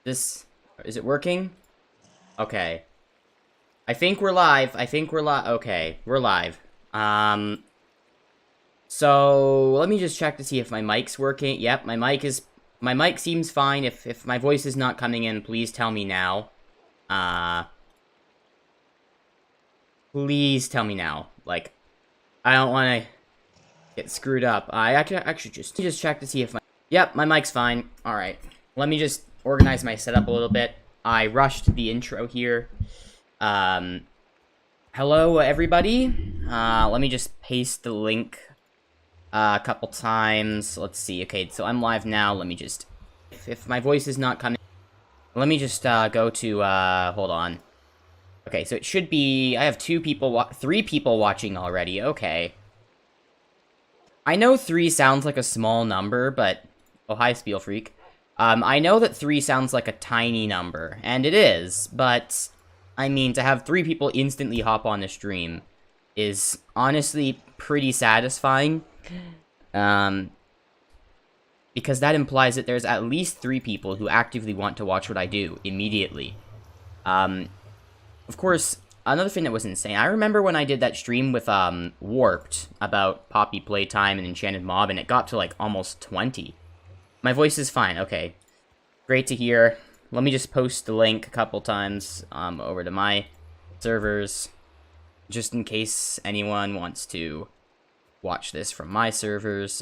Is it working? Okay. I think we're live. Okay, we're live. So let me just check to see if my mic's working. Yep, my mic seems fine. If my voice is not coming in, please tell me now. Please tell me now. Like, I don't want to get screwed up. I actually just check to see if Yep, my mic's fine. All right. Let me just organize my setup a little bit. I rushed the intro here. Hello everybody. Let me just paste the link a couple times. Let's see. Okay, so I'm live now. Let me just, if my voice is not coming, let me just go to hold on. Okay, so it should be, I have three people watching already. Okay. I know 3 sounds like a small number, but oh, hi, Spiel Freak. I know that 3 sounds like a tiny number, and it is, but I mean, to have 3 people instantly hop on the stream is honestly pretty satisfying. Because that implies that there's at least 3 people who actively want to watch what I do immediately. Of course, another thing that was insane, I remember when I did that stream with Warped about Poppy Playtime and Enchanted Mob, and it got to like almost 20. My voice is fine, okay. Great to hear. Let me just post the link a couple times over to my servers, just in case anyone wants to watch this from my servers.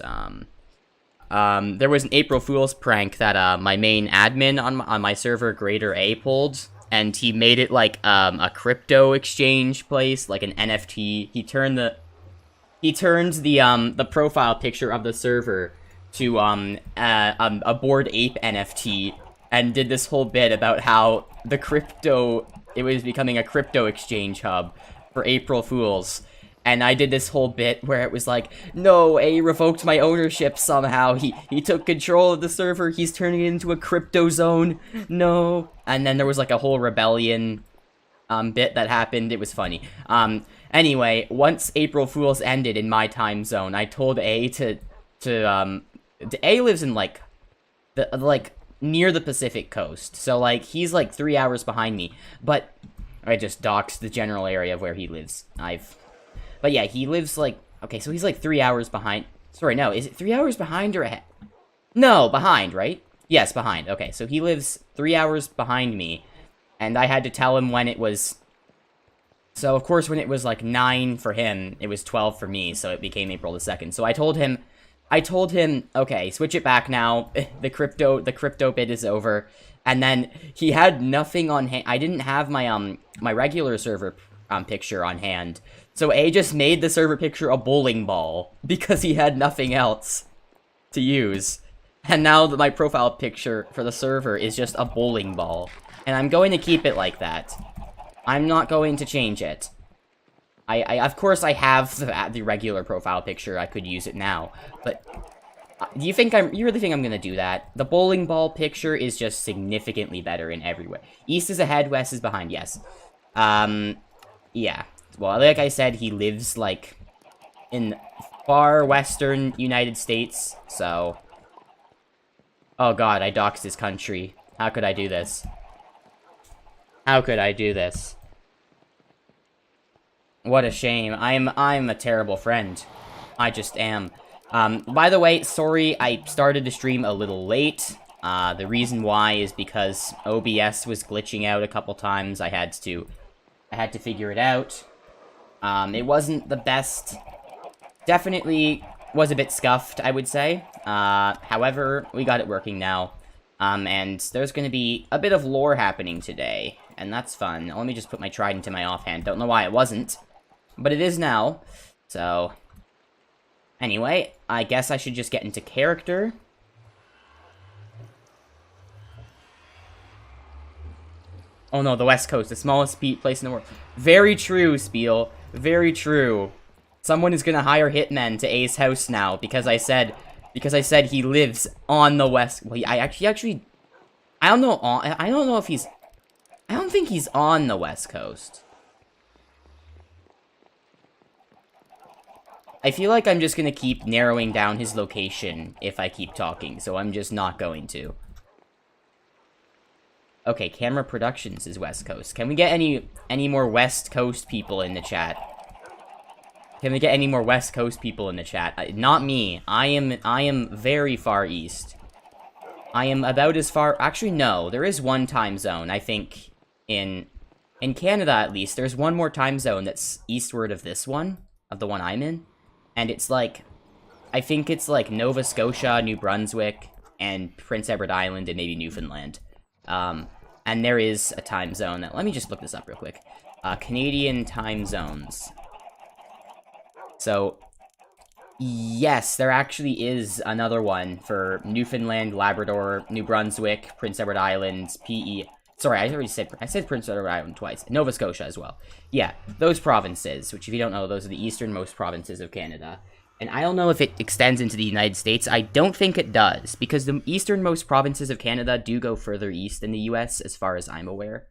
There was an April Fool's prank that my main admin on my server, Greater A, pulled, and he made it like a crypto exchange place, like an NFT. He turned the profile picture of the server to a Bored Ape NFT, and did this whole bit about how it was becoming a crypto exchange hub for April Fools. And I did this whole bit where it was like, no, A revoked my ownership somehow. He took control of the server. He's turning it into a crypto zone. No. And then there was like a whole rebellion bit that happened. It was funny. Anyway, once April Fools ended in my time zone, I told A A lives in like near the Pacific coast. So like he's like 3 hours behind me. But I just doxed the general area of where he lives. But yeah, he lives like, okay, so he's like 3 hours behind. Sorry, no, is it 3 hours behind or ahead? No, behind, right? Yes, behind. Okay, so he lives 3 hours behind me, and I had to tell him when it was. So of course, when it was like 9 for him, it was 12 for me, so it became April the 2nd. So I told him, okay, switch it back now. The crypto bit is over. And then he had nothing on hand. I didn't have my my regular server picture on hand. So A just made the server picture a bowling ball because he had nothing else to use. And now that my profile picture for the server is just a bowling ball. And I'm going to keep it like that. I'm not going to change it. I of course I have the regular profile picture. I could use it now. But do you really think I'm going to do that? The bowling ball picture is just significantly better in every way. East is ahead, west is behind, yes. Yeah. Well, like I said, he lives, like, in far western United States, so. Oh god, I doxed his country. How could I do this? How could I do this? What a shame. I'm a terrible friend. I just am. By the way, sorry, I started the stream a little late. The reason why is because OBS was glitching out a couple times. I had to figure it out. It wasn't the best. Definitely was a bit scuffed, I would say. However, we got it working now. And there's gonna be a bit of lore happening today, and that's fun. Let me just put my trident in my offhand. Don't know why it wasn't, but it is now. So, anyway, I guess I should just get into character. Oh no, the West Coast, the smallest place in the world. Very true, Spiel. Very true. Someone is gonna hire hitmen to A's house now because I said he lives on the West. Well, I don't know. I don't know if he's. I don't think he's on the West Coast. I feel like I'm just gonna keep narrowing down his location if I keep talking, so I'm just not going to. Okay, Camera Productions is West Coast. Can we get any more West Coast people in the chat? Can we get any more West Coast people in the chat? Not me. I am very far east. I am about as far... Actually, no. There is one time zone, I think, in Canada, at least. There's one more time zone that's eastward of this one, of the one I'm in. And it's like... I think it's like Nova Scotia, New Brunswick, and Prince Edward Island, and maybe Newfoundland. And there is a time zone that... Let me just look this up real quick. Canadian time zones. So, yes, there actually is another one for Newfoundland, Labrador, New Brunswick, Prince Edward Island, PE... Sorry, I said Prince Edward Island twice. Nova Scotia as well. Yeah, those provinces, which if you don't know, those are the easternmost provinces of Canada. And I don't know if it extends into the United States. I don't think it does, because the easternmost provinces of Canada do go further east than the US, as far as I'm aware.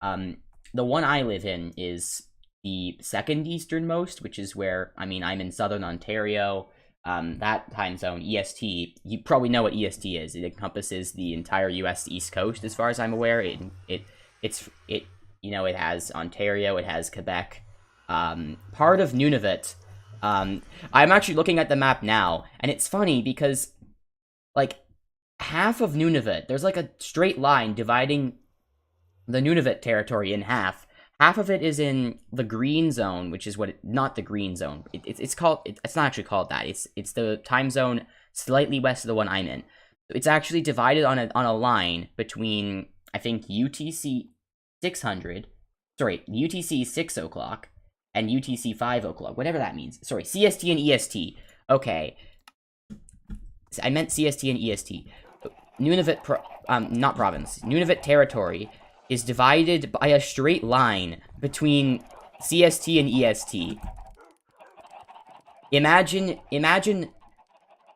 The one I live in is the second easternmost, which is where, I mean, I'm in southern Ontario. That time zone, EST, you probably know what EST is. It encompasses the entire US East Coast, as far as I'm aware. It has Ontario, it has Quebec, part of Nunavut. I'm actually looking at the map now, and it's funny because, like, half of Nunavut, there's like a straight line dividing the Nunavut territory in half. Half of it is in the green zone, which is not the green zone. It's not actually called that. It's the time zone slightly west of the one I'm in. It's actually divided on a line between, I think, UTC 600, sorry, UTC 6 o'clock and UTC 5 o'clock, whatever that means. Sorry, CST and EST. Okay. I meant CST and EST. Nunavut, not province. Nunavut territory is divided by a straight line between CST and EST. Imagine,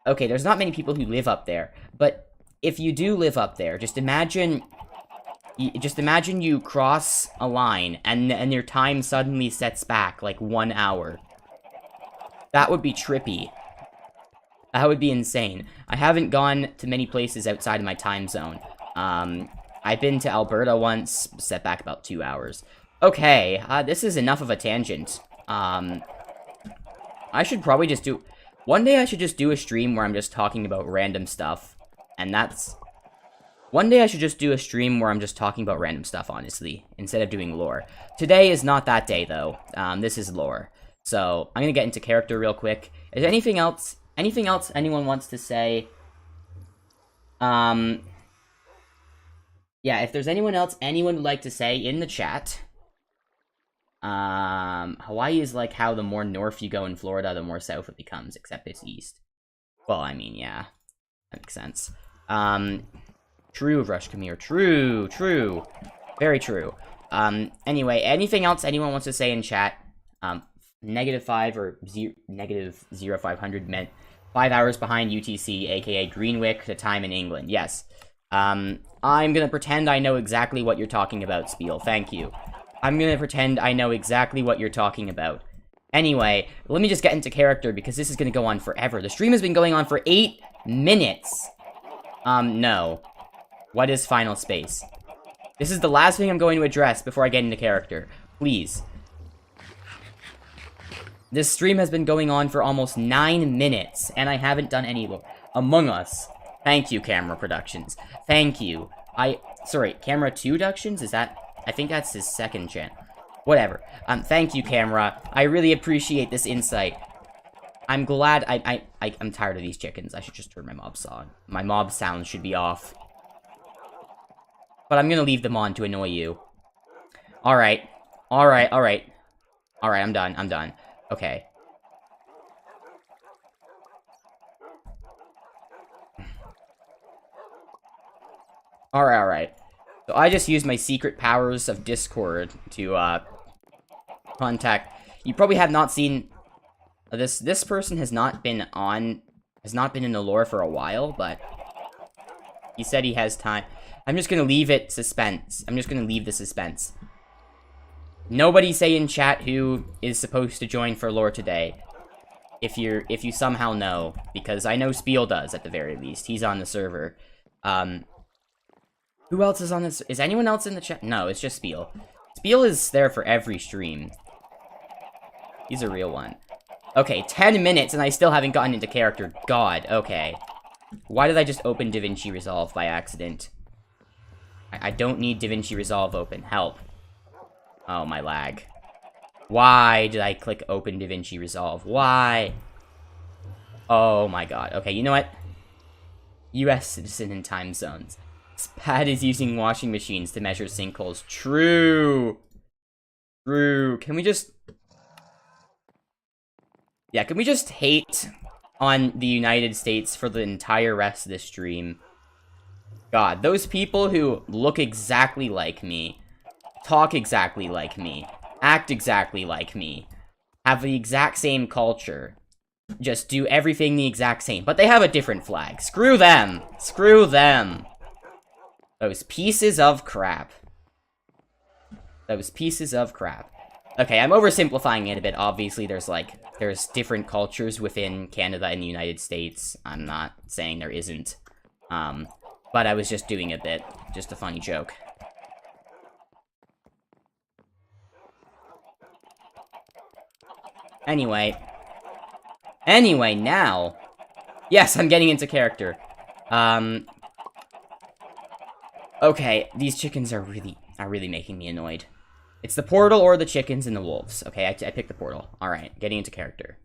okay, there's not many people who live up there, but if you do live up there, just imagine you cross a line and your time suddenly sets back like 1 hour. That would be trippy. That would be insane. I haven't gone to many places outside of my time zone. I've been to Alberta once, set back about 2 hours. Okay, this is enough of a tangent. I should probably just do... One day I should just do a stream where I'm just talking about random stuff. And that's... One day I should just do a stream where I'm just talking about random stuff, honestly, instead of doing lore. Today is not that day, though. This is lore. So, I'm gonna get into character real quick. Is there anything else anyone wants to say? Yeah, if there's anyone would like to say in the chat. Hawaii is like how the more north you go in Florida, the more south it becomes, except it's east. Well, I mean, yeah. That makes sense. True, Rush Kamir. True. Very true. Anyway, anything else anyone wants to say in chat? -5 or -0500 meant 5 hours behind UTC, aka Greenwich, the time in England. Yes. I'm gonna pretend I know exactly what you're talking about, Spiel. Thank you. I'm gonna pretend I know exactly what you're talking about. Anyway, let me just get into character, because this is gonna go on forever. The stream has been going on for 8 minutes. No. What is final space? This is the last thing I'm going to address before I get into character. Please. This stream has been going on for almost 9 minutes, and I haven't done any Among Us. Thank you, Camera Productions. Thank you. Sorry, Camera 2 Productions? Is that... I think that's his second channel. Whatever. Thank you, Camera. I really appreciate this insight. I'm glad... I'm tired of these chickens. I should just turn my mob on. My mob sound should be off. But I'm gonna leave them on to annoy you. Alright. Alright, I'm done. Okay. Alright. So I just used my secret powers of Discord to, contact... You probably have not seen... This person has not been in the lore for a while, but... He said he has time. I'm just gonna leave it suspense. I'm just gonna leave the suspense. Nobody say in chat who is supposed to join for lore today. If you somehow know, because I know Spiel does at the very least. He's on the server. Who else is on this? Is anyone else in the chat? No, it's just Spiel. Spiel is there for every stream. He's a real one. Okay, 10 minutes and I still haven't gotten into character. God, okay. Why did I just open DaVinci Resolve by accident? I don't need DaVinci Resolve open. Help. Oh, my lag. Why did I click open DaVinci Resolve? Why? Oh my god. Okay, you know what? US citizen in time zones. SPAD is using washing machines to measure sinkholes. True. True. Can we just... Yeah, can we just hate on the United States for the entire rest of the stream? God, those people who look exactly like me, talk exactly like me, act exactly like me, have the exact same culture, just do everything the exact same, but they have a different flag. Screw them! Screw them! Those pieces of crap. Those pieces of crap. Okay, I'm oversimplifying it a bit. Obviously, there's different cultures within Canada and the United States. I'm not saying there isn't. But I was just doing a bit. Just a funny joke. Anyway, now... Yes, I'm getting into character. Okay, these chickens are really making me annoyed. It's the portal or the chickens and the wolves. Okay, I picked the portal. Alright, getting into character.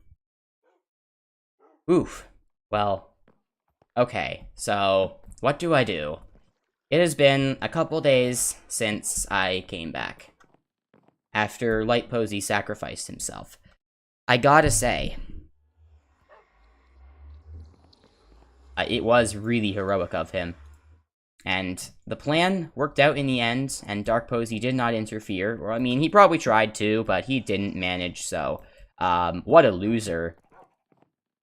Oof. Well, okay, so what do I do? It has been a couple days since I came back. After Light Posey sacrificed himself. I gotta say, it was really heroic of him. And the plan worked out in the end, and Dark Posey did not interfere. Or, I mean, he probably tried to, but he didn't manage, so... what a loser.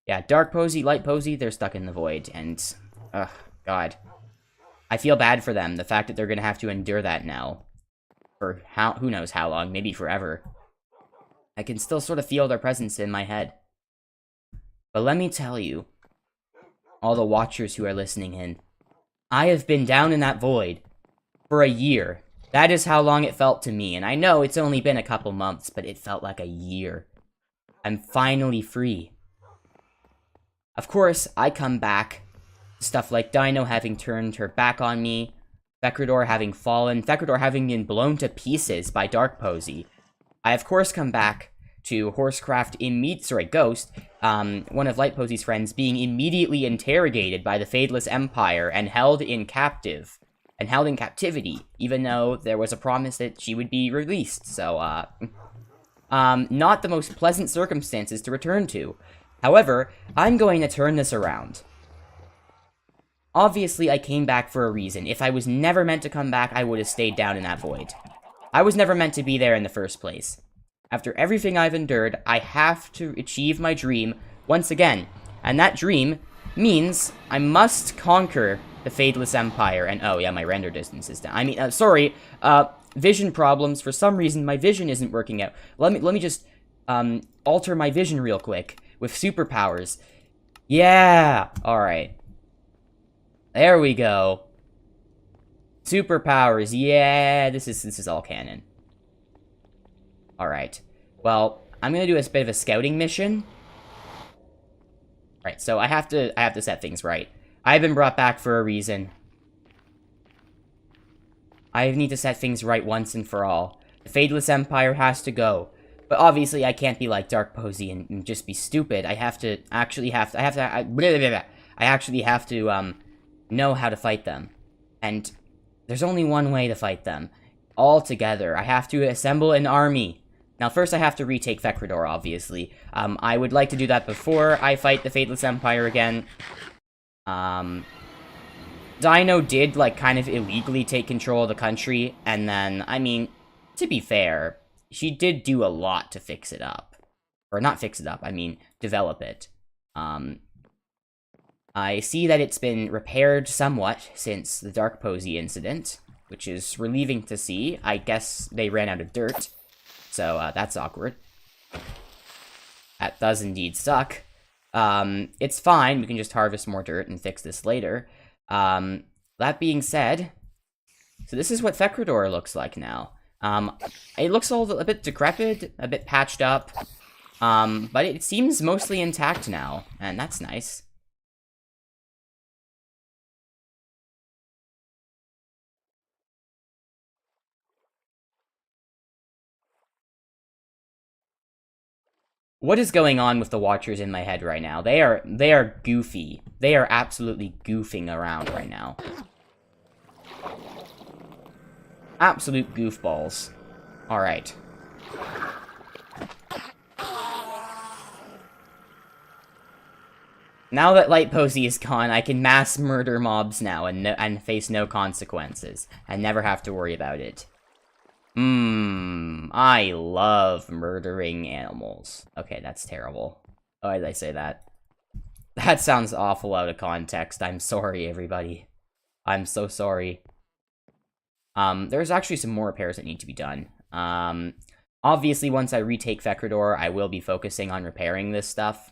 Yeah, Dark Posey, Light Posey, they're stuck in the void, and... Ugh, God. I feel bad for them, the fact that they're gonna have to endure that now. For who knows how long, maybe forever. I can still sort of feel their presence in my head. But let me tell you, all the watchers who are listening in, I have been down in that void for a year. That is how long it felt to me, and I know it's only been a couple months, but it felt like a year. I'm finally free. Of course, I come back. Stuff like Dino having turned her back on me, Fekrador having fallen, Fekrador having been blown to pieces by Dark Posey. I, of course, come back to Horsecraft Ghost, one of Light Posey's friends, being immediately interrogated by the Fadeless Empire and held in captivity, even though there was a promise that she would be released, so, not the most pleasant circumstances to return to. However, I'm going to turn this around. Obviously, I came back for a reason. If I was never meant to come back, I would have stayed down in that void. I was never meant to be there in the first place. After everything I've endured, I have to achieve my dream once again. And that dream means I must conquer the Fadeless Empire. And oh yeah, my render distance is down. I mean, sorry, vision problems. For some reason, my vision isn't working out. Let me just alter my vision real quick with superpowers. Yeah, all right. There we go. Superpowers. Yeah, this is all canon. Alright. Well, I'm gonna do a bit of a scouting mission. Right, so I have to set things right. I've been brought back for a reason. I need to set things right once and for all. The Fadeless Empire has to go. But obviously I can't be like Dark Posey and just be stupid. I actually have to know how to fight them. And there's only one way to fight them. All together. I have to assemble an army. Now, first I have to retake Fekrador, obviously. I would like to do that before I fight the Fadeless Empire again. Dino did, like, kind of illegally take control of the country, and then, I mean, to be fair, she did do a lot to fix it up. Or not fix it up, I mean, develop it. I see that it's been repaired somewhat since the Dark Posey incident, which is relieving to see. I guess they ran out of dirt. So, that's awkward. That does indeed suck. It's fine, we can just harvest more dirt and fix this later. That being said, So this is what Thekrador looks like now. It looks a bit decrepit, a bit patched up, but it seems mostly intact now, and that's nice. What is going on with the Watchers in my head right now? They are goofy. They are absolutely goofing around right now. Absolute goofballs. Alright. Now that Light Posey is gone, I can mass murder mobs now and face no consequences. And never have to worry about it. I love murdering animals. Okay, that's terrible. Why did I say that? That sounds awful out of context. I'm sorry, everybody. I'm so sorry. There's actually some more repairs that need to be done. Obviously, once I retake Thekrador, I will be focusing on repairing this stuff.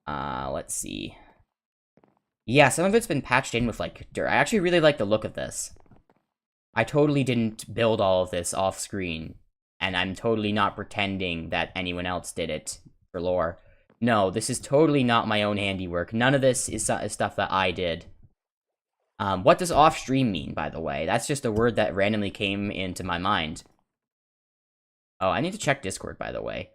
Let's see. Yeah, some of it's been patched in with, like, dirt. I actually really like the look of this. I totally didn't build all of this off-screen, and I'm totally not pretending that anyone else did it for lore. No, this is totally not my own handiwork. None of this is stuff that I did. What does off-stream mean, by the way? That's just a word that randomly came into my mind. Oh, I need to check Discord, by the way.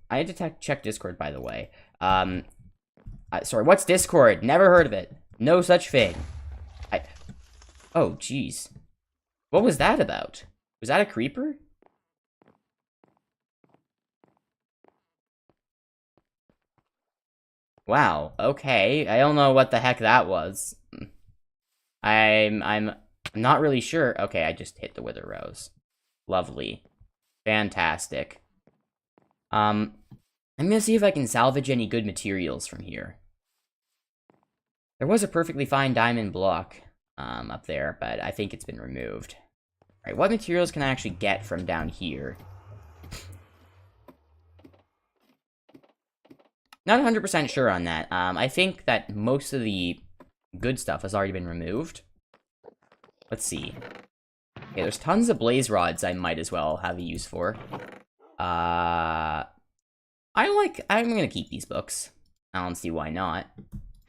I had to check Discord, by the way. Sorry, what's Discord? Never heard of it. No such thing. Oh, jeez. What was that about? Was that a creeper? Wow, okay. I don't know what the heck that was. I'm not really sure. Okay, I just hit the Wither Rose. Lovely. Fantastic. I'm gonna see if I can salvage any good materials from here. There was a perfectly fine diamond block, up there, but I think it's been removed. Alright, what materials can I actually get from down here? Not 100% sure on that. I think that most of the good stuff has already been removed. Let's see. Okay, there's tons of blaze rods I might as well have a use for. I'm gonna keep these books. I don't see why not.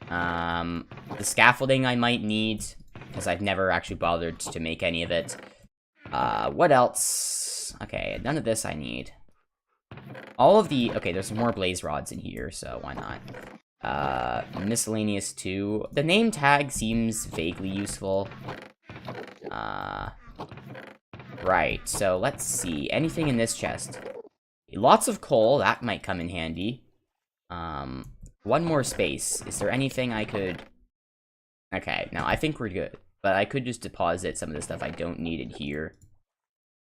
The scaffolding I might need, because I've never actually bothered to make any of it. What else? Okay, none of this I need. All of the... Okay, there's some more blaze rods in here, so why not? Miscellaneous 2. The name tag seems vaguely useful. Right, so let's see. Anything in this chest? Lots of coal, that might come in handy. One more space. Is there anything I could... Okay, no, I think we're good. But I could just deposit some of the stuff I don't need in here.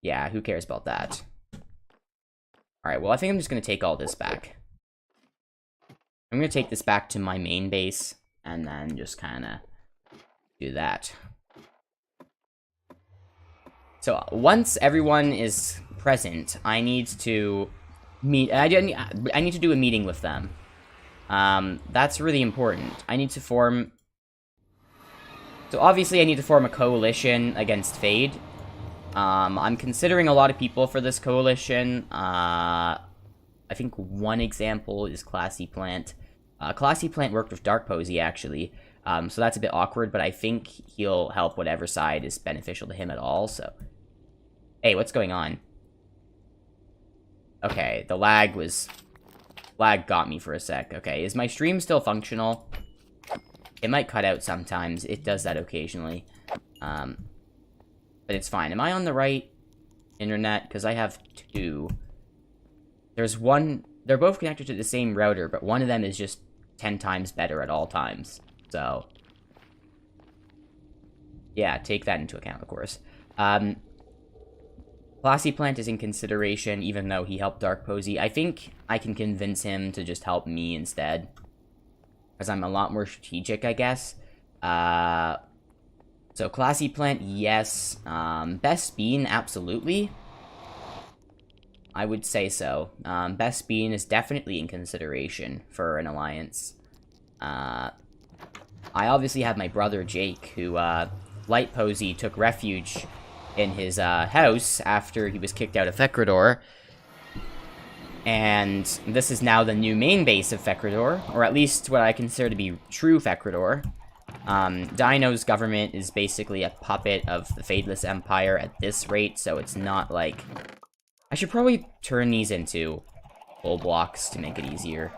Yeah, who cares about that? Alright, well, I think I'm just going to take all this back. I'm going to take this back to my main base, and then just kind of do that. So, once everyone is present, I need to meet... I need to do a meeting with them. That's really important. I need to form... So, obviously, I need to form a coalition against Fade. I'm considering a lot of people for this coalition. I think one example is Classy Plant. Classy Plant worked with Dark Posey, actually. So that's a bit awkward, but I think he'll help whatever side is beneficial to him at all, so... Hey, what's going on? Okay, the lag got me for a sec. Okay, is my stream still functional? It might cut out sometimes. It does that occasionally. But it's fine. Am I on the right internet? Because I have two. There's one... They're both connected to the same router, but one of them is just 10 times better at all times. So... yeah, take that into account, of course. Classy Plant is in consideration, even though he helped Dark Posey. I think I can convince him to just help me instead. Because I'm a lot more strategic, I guess. So, Classy Plant, yes. Best Bean, absolutely. I would say so. Best Bean is definitely in consideration for an alliance. I obviously have my brother Jake, who, Light Posey took refuge in his, house after he was kicked out of Fekrador. And this is now the new main base of Fekrador, or at least what I consider to be true Fekrador. Dino's government is basically a puppet of the Fadeless Empire at this rate, so it's not like... I should probably turn these into full blocks to make it easier.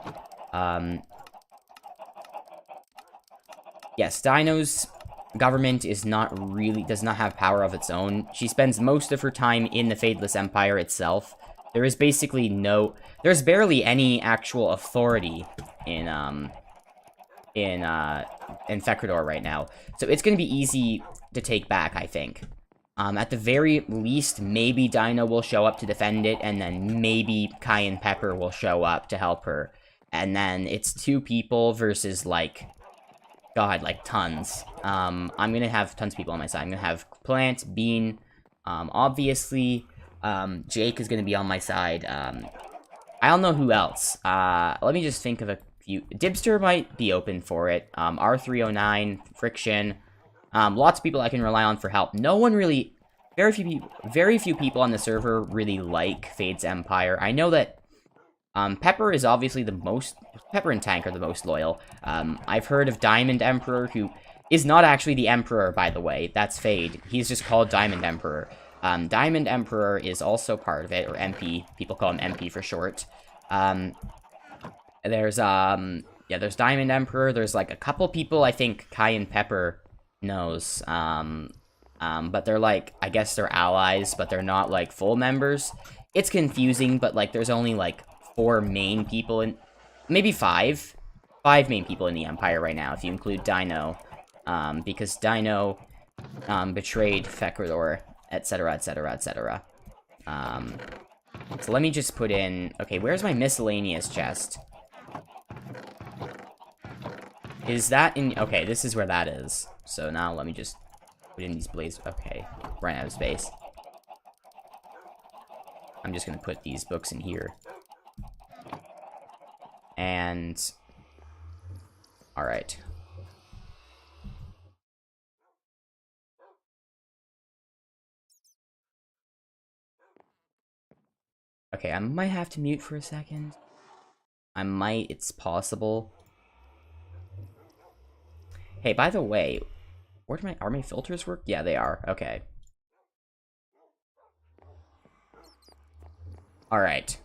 Yes, Dino's government is not really... does not have power of its own. She spends most of her time in the Fadeless Empire itself. There is basically no... there's barely any actual authority in Fekrador right now. So it's going to be easy to take back, I think. At the very least, maybe Dino will show up to defend it, and then maybe Cayenne Pepper will show up to help her. And then it's 2 people versus, like... God, like, tons. I'm going to have tons of people on my side. I'm going to have Plant, Bean, obviously... Jake is going to be on my side. I don't know who else. Let me just think of a few. Dibster might be open for it. R309, Friction. Lots of people I can rely on for help. No one really... very few people on the server really like Fade's Empire. I know that Pepper is obviously the most... Pepper and Tank are the most loyal. I've heard of Diamond Emperor, who is not actually the Emperor, by the way. That's Fade. He's just called Diamond Emperor. Diamond Emperor is also part of it, or MP. People call him MP for short. There's Diamond Emperor. There's, like, a couple people I think Cayenne Pepper knows. But they're, like, I guess they're allies, but they're not, like, full members. It's confusing, but, like, there's only, like, 4 main people in... maybe 5. 5 main people in the Empire right now, if you include Dino. Because Dino, betrayed Fekrador, etc., etc., etc. So let me just put in... okay, where's my miscellaneous chest? Is that in... okay, this is where that is. So now let me just put in these blades... okay, ran out of space. I'm just gonna put these books in here. And... alright. Okay, I might have to mute for a second. I might, it's possible. Hey, by the way, where do are my filters work? Yeah, they are. Okay. Alright.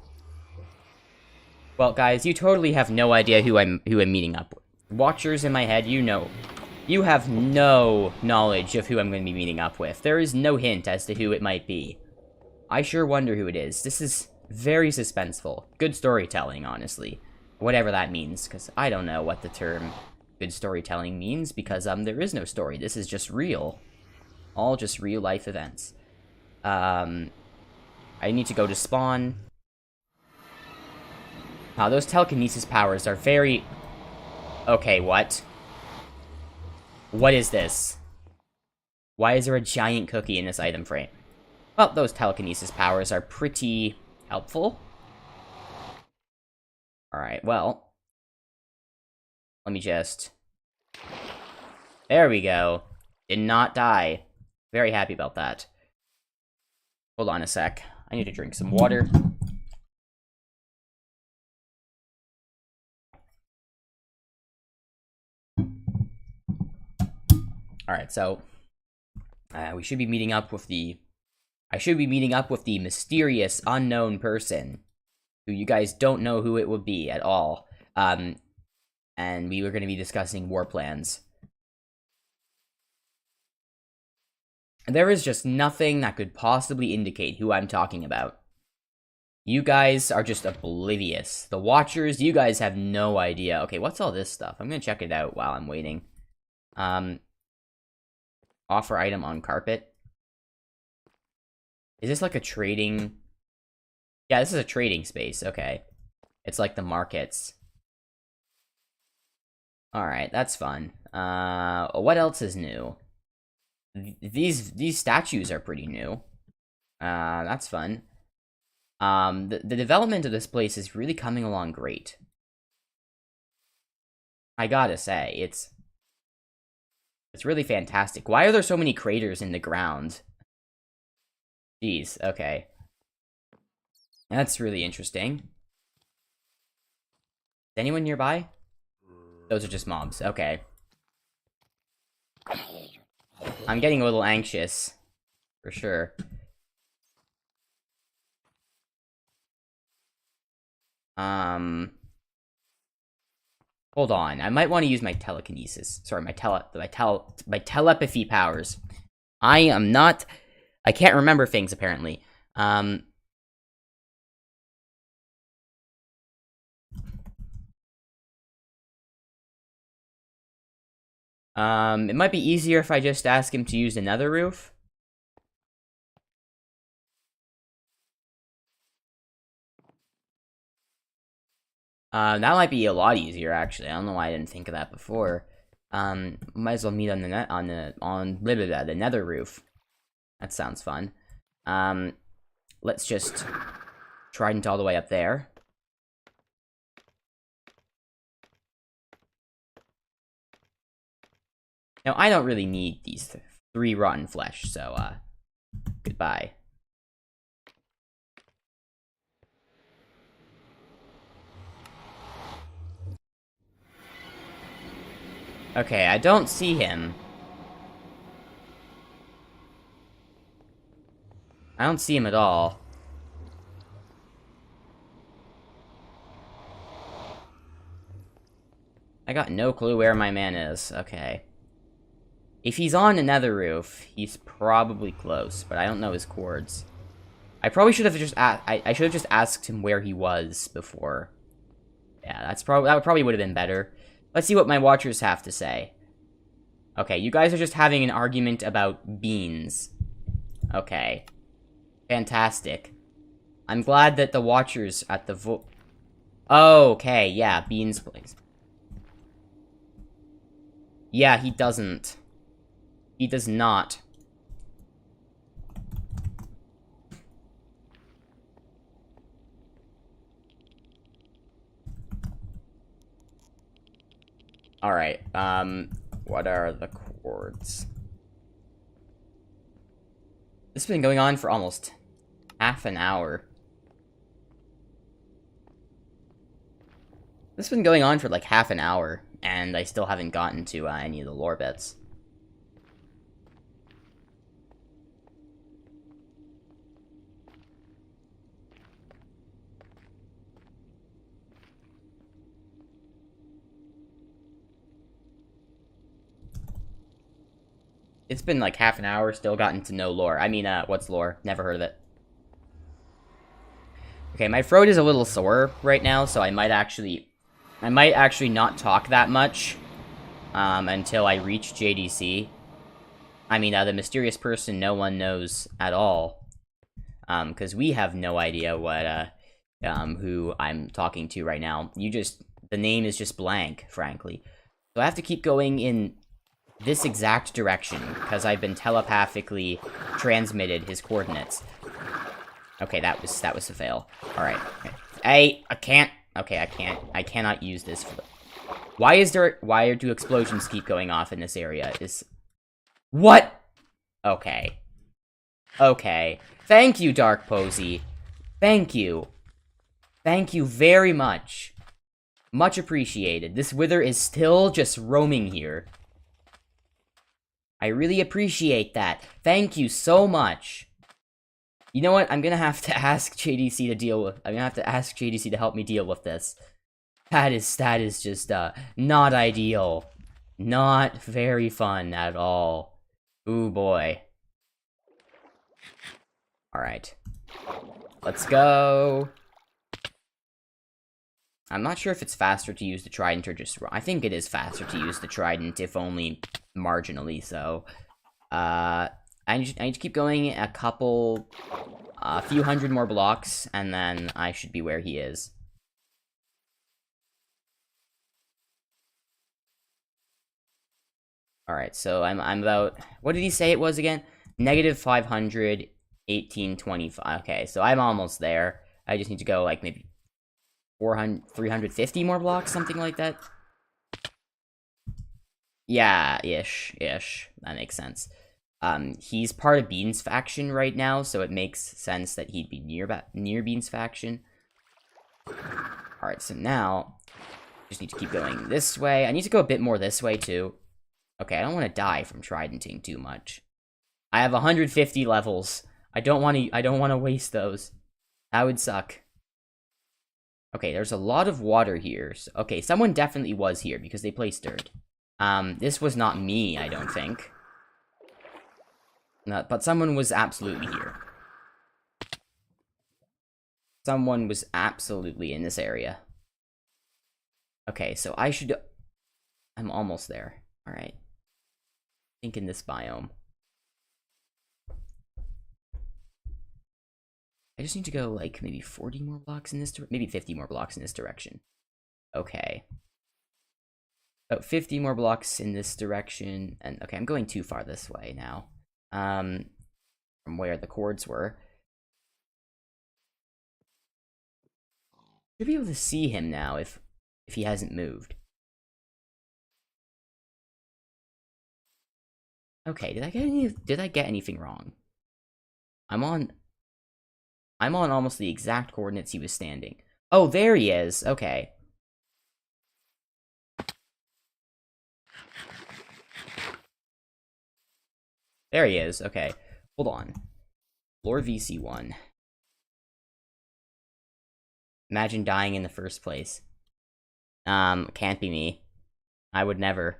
Well, guys, you totally have no idea who I'm meeting up with. Watchers in my head, you know. You have no knowledge of who I'm going to be meeting up with. There is no hint as to who it might be. I sure wonder who it is. This is very suspenseful. Good storytelling, honestly. Whatever that means, because I don't know what the term good storytelling means, because there is no story. This is just real. All just real-life events. I need to go to spawn. Those telekinesis powers are very... okay, what? What is this? Why is there a giant cookie in this item frame? Well, those telekinesis powers are pretty helpful. Alright, well. Let me just... there we go. Did not die. Very happy about that. Hold on a sec. I need to drink some water. Alright, so... we should be meeting up with the... I should be meeting up with the mysterious, unknown person, who you guys don't know who it would be at all. And we were going to be discussing war plans. There is just nothing that could possibly indicate who I'm talking about. You guys are just oblivious. The watchers, you guys have no idea. Okay, what's all this stuff? I'm going to check it out while I'm waiting. Offer item on carpet. Is this like a trading... yeah, this is a trading space. Okay. It's like the markets. Alright, that's fun. What else is new? These statues are pretty new. That's fun. The development of this place is really coming along great. I gotta say, it's really fantastic. Why are there so many craters in the ground? Jeez, okay. That's really interesting. Is anyone nearby? Those are just mobs, okay. I'm getting a little anxious, for sure. Hold on, I might want to use my telekinesis. Sorry, my telepathy powers. I can't remember things, apparently. It might be easier if I just ask him to use another roof. That might be a lot easier, actually. I don't know why I didn't think of that before. Might as well meet on the nether roof. That sounds fun. Let's just trident all the way up there. Now, I don't really need these 3 rotten flesh, so, goodbye. Okay, I don't see him. I don't see him at all. I got no clue where my man is. Okay. If he's on another roof, he's probably close, but I don't know his chords. I probably should have just I should have just asked him where he was before. Yeah, that probably would have been better. Let's see what my watchers have to say. Okay, you guys are just having an argument about beans. Okay. Fantastic. I'm glad that the watchers at the okay, yeah, beans, please. Yeah, he doesn't. He does not. Alright, what are the chords? This has been going on for almost half an hour. This has been going on for like half an hour, and I still haven't gotten to any of the lore bits. It's been like half an hour, still gotten to no lore. I mean, what's lore? Never heard of it. Okay, my throat is a little sore right now, so I might actually not talk that much, until I reach JDC. I mean, the mysterious person no one knows at all. Because we have no idea what, who I'm talking to right now. The name is just blank, frankly. So I have to keep going in this exact direction, because I've been telepathically transmitted his coordinates. Okay, that was a fail. Alright. I can't. Okay, I cannot use this for the... Why do explosions keep going off in this area? What? Okay. Okay. Thank you, Dark Posy. Thank you. Thank you very much. Much appreciated. This wither is still just roaming here. I really appreciate that. Thank you so much. You know what? I'm gonna have to ask JDC to deal with... I'm gonna have to ask JDC to help me deal with this. That is just, not ideal. Not very fun at all. Ooh, boy. Alright. Let's go. I'm not sure if it's faster to use the trident or just... I think it is faster to use the trident, if only marginally so. I need to keep going a few hundred more blocks, and then I should be where he is. Alright, so I'm about... What did he say it was again? Negative 500, 1825. Okay, so I'm almost there. I just need to go, like, maybe 350 more blocks, something like that. Yeah, ish. That makes sense. He's part of Bean's faction right now, so it makes sense that he'd be near Bean's faction. Alright, so now, just need to keep going this way. I need to go a bit more this way, too. Okay, I don't want to die from tridenting too much. I have 150 levels. I don't want to waste those. That would suck. Okay, there's a lot of water here. So, okay, someone definitely was here because they placed dirt. This was not me, I don't think. No, but someone was absolutely here. Someone was absolutely in this area. Okay, so I should... I'm almost there. Alright. I think in this biome. I just need to go, like, maybe 40 more blocks in this direction. Maybe 50 more blocks in this direction. Okay. About 50 more blocks in this direction. And, okay, I'm going too far this way now. From where the cords were. Should be able to see him now if he hasn't moved. Okay, did I get anything wrong? I'm on almost the exact coordinates he was standing. Oh, there he is. Okay. There he is. Okay. Hold on. Floor VC1. Imagine dying in the first place. Can't be me. I would never.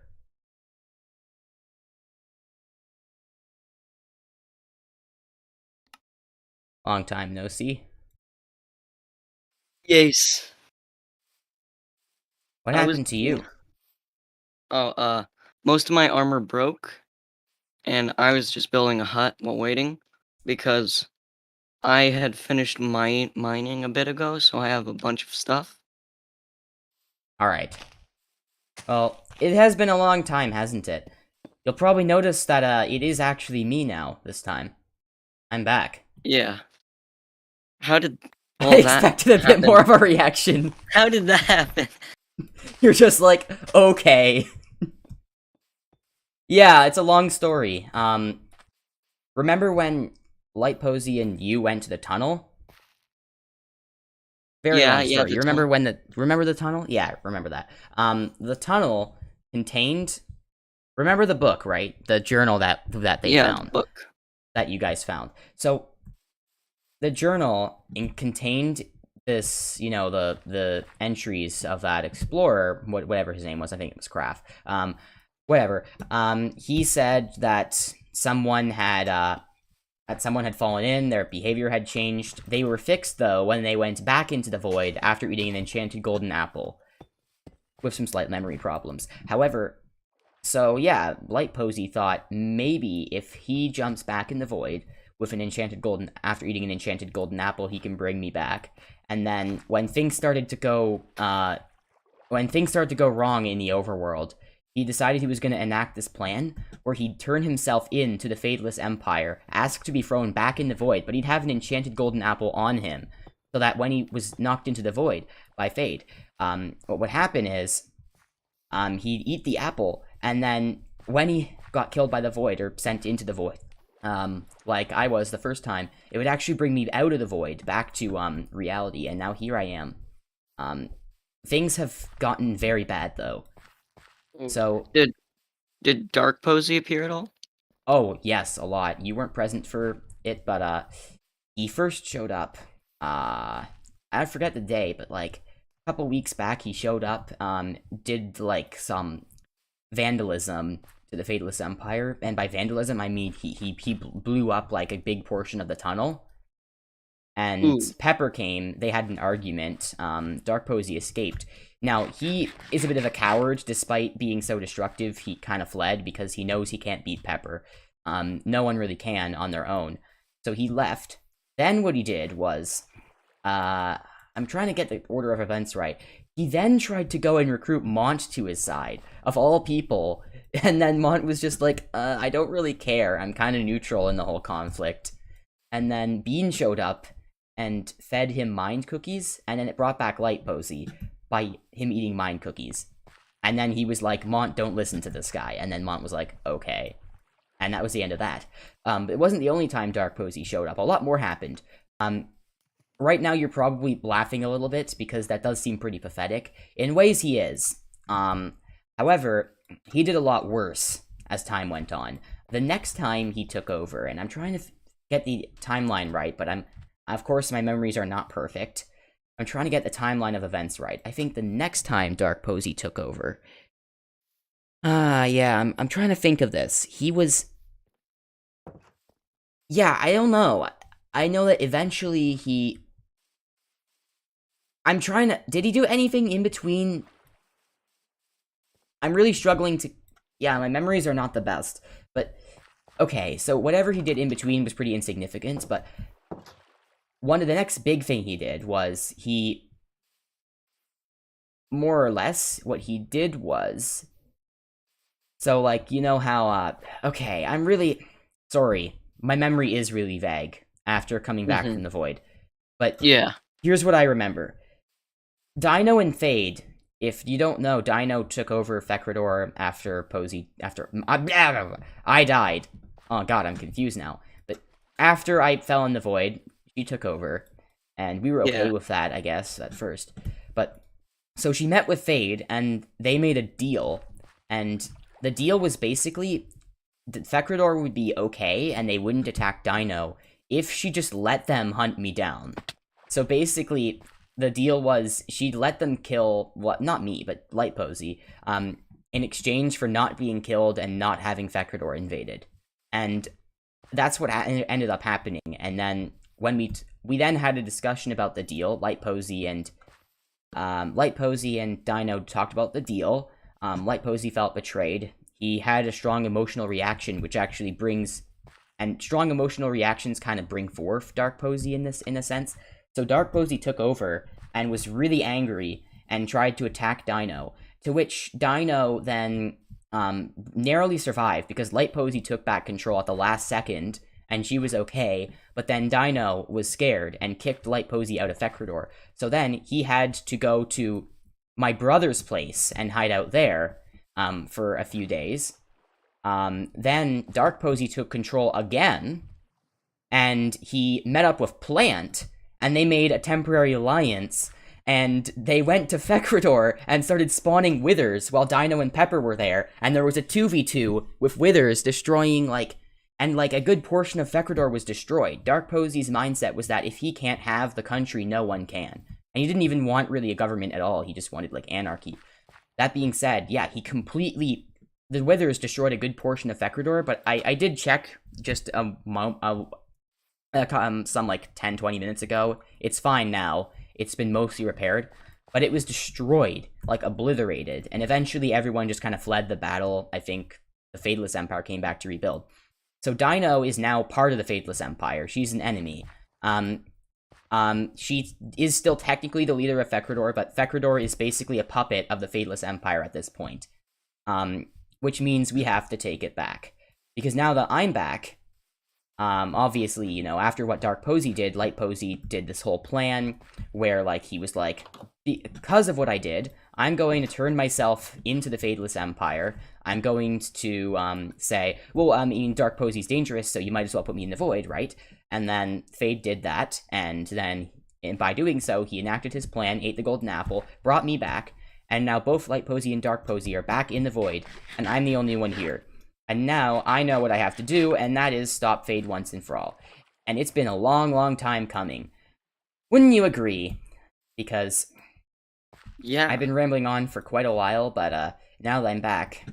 Long time no see. Yes. What happened to you? Oh, most of my armor broke, and I was just building a hut while waiting, because I had finished mining a bit ago, so I have a bunch of stuff. Alright. Well, it has been a long time, hasn't it? You'll probably notice that, it is actually me now, this time. I'm back. Yeah. How did all I that expected a bit happen? more of a reaction. How did that happen? You're just like, okay. Yeah, it's a long story. Remember when Light Posey and you went to the tunnel? Very long story. You remember remember the tunnel? Yeah, remember that. The tunnel contained, remember the book, right? The journal that they found. The book. That you guys found. So, the journal contained this, you know, the entries of that explorer, whatever his name was, I think it was Kraft. Whatever. He said that someone had fallen in, their behavior had changed. They were fixed, though, when they went back into the void after eating an enchanted golden apple. With some slight memory problems. However, so yeah, Light Posey thought maybe if he jumps back in the void with an enchanted golden, after eating an enchanted golden apple, he can bring me back. And then when things started to go wrong in the overworld, he decided he was going to enact this plan where he'd turn himself in to the Fadeless Empire, ask to be thrown back in the void, but he'd have an enchanted golden apple on him, so that when he was knocked into the void by Fade, what would happen is, he'd eat the apple, and then when he got killed by the void, or sent into the void, like I was the first time, it would actually bring me out of the void, back to, reality, and now here I am. Things have gotten very bad, though. So... Did Dark Posey appear at all? Oh, yes, a lot. You weren't present for it, but, he first showed up, I forget the day, but, like, a couple weeks back he showed up, did, like, some vandalism to the Fadeless Empire, and by vandalism, I mean he blew up, like, a big portion of the tunnel, and Ooh. Pepper came, they had an argument, Dark Posey escaped. Now, he is a bit of a coward, despite being so destructive, he kind of fled, because he knows he can't beat Pepper. No one really can on their own. So he left. Then what he did was, I'm trying to get the order of events right. He then tried to go and recruit Mont to his side, of all people, and then Mont was just like, I don't really care, I'm kind of neutral in the whole conflict. And then Bean showed up, and fed him mind cookies, and then it brought back light Posey by him eating mind cookies. And then he was like, Mont, don't listen to this guy. And then Mont was like, okay. And that was the end of that. It wasn't the only time Dark Posey showed up. A lot more happened. Right now you're probably laughing a little bit because that does seem pretty pathetic. In ways he is. However, he did a lot worse as time went on. The next time he took over, and I'm trying to get the timeline right, but of course my memories are not perfect. I'm trying to get the timeline of events right. I think the next time Dark Posey took over. Yeah, I'm trying to think of this. He was. Yeah, I don't know. I know that eventually he. I'm trying to. Did he do anything in between? I'm really struggling to. Yeah, my memories are not the best. But. Okay, so whatever he did in between was pretty insignificant, but. One of the next big thing he did was he. More or less, what he did was. So, like, you know how. Okay, I'm really. Sorry. My memory is really vague after coming back from the void. But. Yeah. Here's what I remember. Dino and Fade. If you don't know, Dino took over Fekrador after Posey. After. I died. Oh, God, I'm confused now. But after I fell in the void. She took over, and we were okay with that, I guess, at first. But, so she met with Fade, and they made a deal, and the deal was basically that Fekrador would be okay, and they wouldn't attack Dino, if she just let them hunt me down. So basically, the deal was, she'd let them kill, not me, but Light Posey, in exchange for not being killed and not having Fekrador invaded. And that's what ended up happening, and then when we then had a discussion about the deal, Light Posey and Dino talked about the deal. Light Posey felt betrayed. He had a strong emotional reaction, which actually and strong emotional reactions kind of bring forth Dark Posey in a sense. So Dark Posey took over and was really angry and tried to attack Dino, to which Dino then narrowly survived because Light Posey took back control at the last second. And she was okay, but then Dino was scared and kicked Light Posey out of Fekrador. So then he had to go to my brother's place and hide out there for a few days. Then Dark Posey took control again, and he met up with Plant, and they made a temporary alliance, and they went to Fekrador and started spawning Withers while Dino and Pepper were there, and there was a 2v2 with Withers destroying, and a good portion of Fekrador was destroyed. Dark Posey's mindset was that if he can't have the country, no one can. And he didn't even want really a government at all. He just wanted anarchy. That being said, yeah, the Withers destroyed a good portion of Fekrador, but I did check just some 10-20 minutes ago. It's fine now. It's been mostly repaired. But it was destroyed, obliterated. And eventually everyone just kind of fled the battle. I think the Fadeless Empire came back to rebuild. So Dino is now part of the Fadeless Empire. She's an enemy. She is still technically the leader of Fekrador, but Fekrador is basically a puppet of the Fadeless Empire at this point. Which means we have to take it back. Because now that I'm back, obviously, after what Dark Posey did, Light Posey did this whole plan where, he was like, because of what I did, I'm going to turn myself into the Fadeless Empire. I'm going to say, well, Dark Posey's dangerous, so you might as well put me in the void, right? And then Fade did that, and then by doing so, he enacted his plan, ate the golden apple, brought me back, and now both Light Posey and Dark Posey are back in the void, and I'm the only one here. And now I know what I have to do, and that is stop Fade once and for all. And it's been a long, long time coming. Wouldn't you agree? Because yeah, I've been rambling on for quite a while, but now that I'm back,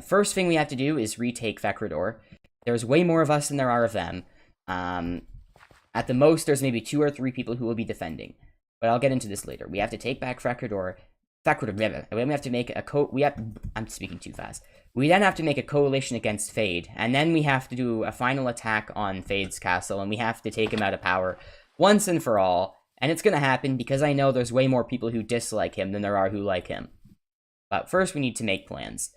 first thing we have to do is retake Fekrador. There's way more of us than there are of them. At the most, there's maybe 2 or 3 people who will be defending. But I'll get into this later. We have to take back Fekrador. We have to make I'm speaking too fast. We then have to make a coalition against Fade, and then we have to do a final attack on Fade's castle, and we have to take him out of power once and for all. And it's gonna happen because I know there's way more people who dislike him than there are who like him. But first, we need to make plans.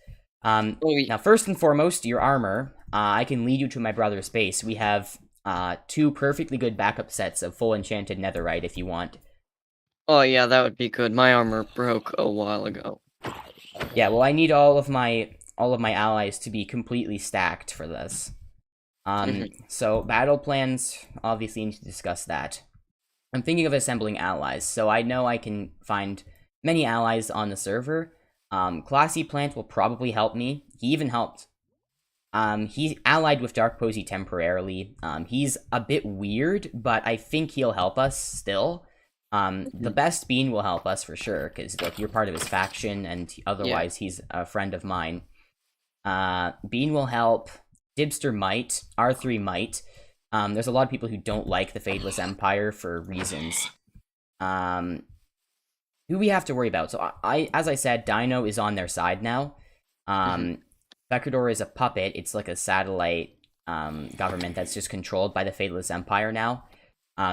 Now, first and foremost, your armor. I can lead you to my brother's base. We have two perfectly good backup sets of full enchanted netherite if you want. Oh yeah, that would be good. My armor broke a while ago. Yeah, well, I need all of my allies to be completely stacked for this. So battle plans, obviously need to discuss that. I'm thinking of assembling allies, so I know I can find many allies on the server. Classy Plant will probably help me. He even helped. He allied with Dark Posy temporarily. He's a bit weird, but I think he'll help us still. The best Bean will help us for sure, because like you're part of his faction, and otherwise he's a friend of mine. Bean will help. Dibster might. R3 might. There's a lot of people who don't like the Fadeless Empire for reasons. Who we have to worry about. So as I said, Dino is on their side now. Fekrador is a puppet. It's like a satellite government that's just controlled by the Fadeless Empire now.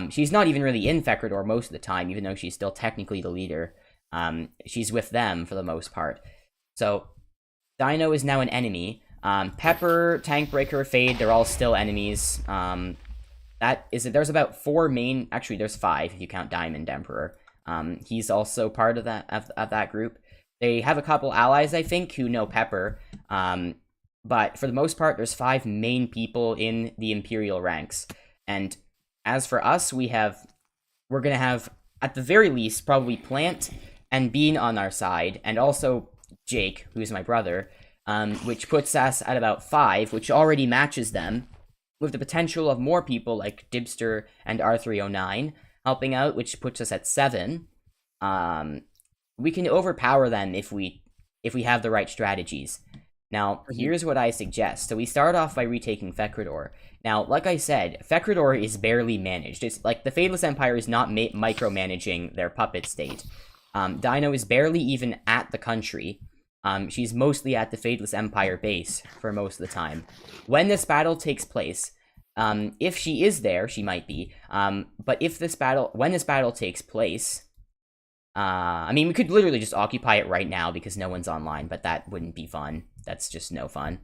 She's not even really in Fekrador most of the time, even though she's still technically the leader. She's with them for the most part. So Dino is now an enemy. Pepper, Tankbreaker, Fade, they're all still enemies. There's about 4 main, actually there's 5 if you count Diamond Emperor. He's also part of that group. They have a couple allies, I think, who know Pepper. But for the most part, there's 5 main people in the Imperial ranks. And as for us, we're gonna have, at the very least, probably Plant and Bean on our side, and also Jake, who's my brother, which puts us at about 5, which already matches them, with the potential of more people like Dibster and R309 helping out, which puts us at 7. We can overpower them if we have the right strategies. Now, here's what I suggest. So we start off by retaking Fekrador. Now, like I said, Fekrador is barely managed. It's like the Fadeless Empire is not micromanaging their puppet state. Dino is barely even at the country. She's mostly at the Fadeless Empire base for most of the time. When this battle takes place, if she is there, she might be. But when this battle takes place, I mean, we could literally just occupy it right now because no one's online, but that wouldn't be fun. That's just no fun.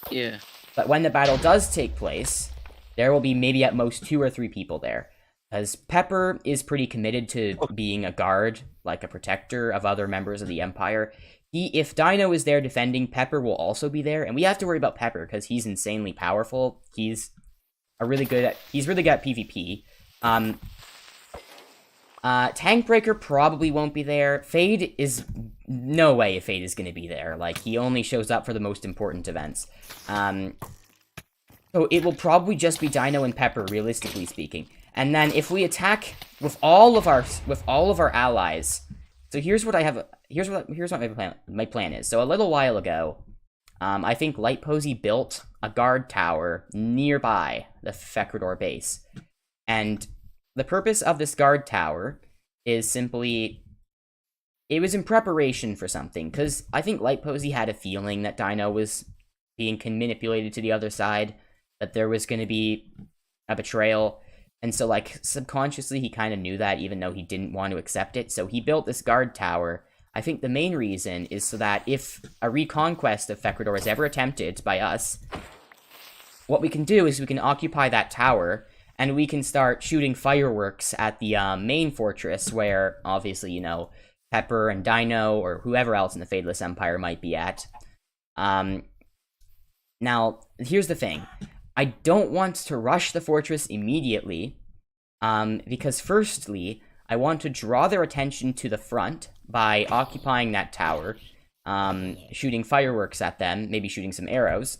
Yeah. But when the battle does take place, there will be maybe at most 2 or 3 people there. Because Pepper is pretty committed to being a guard, like a protector of other members of the Empire. If Dino is there defending, Pepper will also be there, and we have to worry about Pepper because he's insanely powerful. He's really good at PvP. Tankbreaker probably won't be there. Fade is no way Fade is going to be there. Like, he only shows up for the most important events. So it will probably just be Dino and Pepper, realistically speaking. And then if we attack with all of our allies, so here's what my plan is. So a little while ago, I think Light Posy built a guard tower nearby the Fekrador base, and the purpose of this guard tower is simply, it was in preparation for something, because I think Light Posy had a feeling that Dino was being manipulated to the other side, that there was going to be a betrayal, and so, like, subconsciously he kind of knew that, even though he didn't want to accept it, so he built this guard tower. I think the main reason is so that if a reconquest of Fekrador is ever attempted by us, what we can do is we can occupy that tower, and we can start shooting fireworks at the main fortress where, obviously, Pepper and Dino or whoever else in the Fadeless Empire might be at. Now, here's the thing. I don't want to rush the fortress immediately, because firstly, I want to draw their attention to the front by occupying that tower, shooting fireworks at them, maybe shooting some arrows.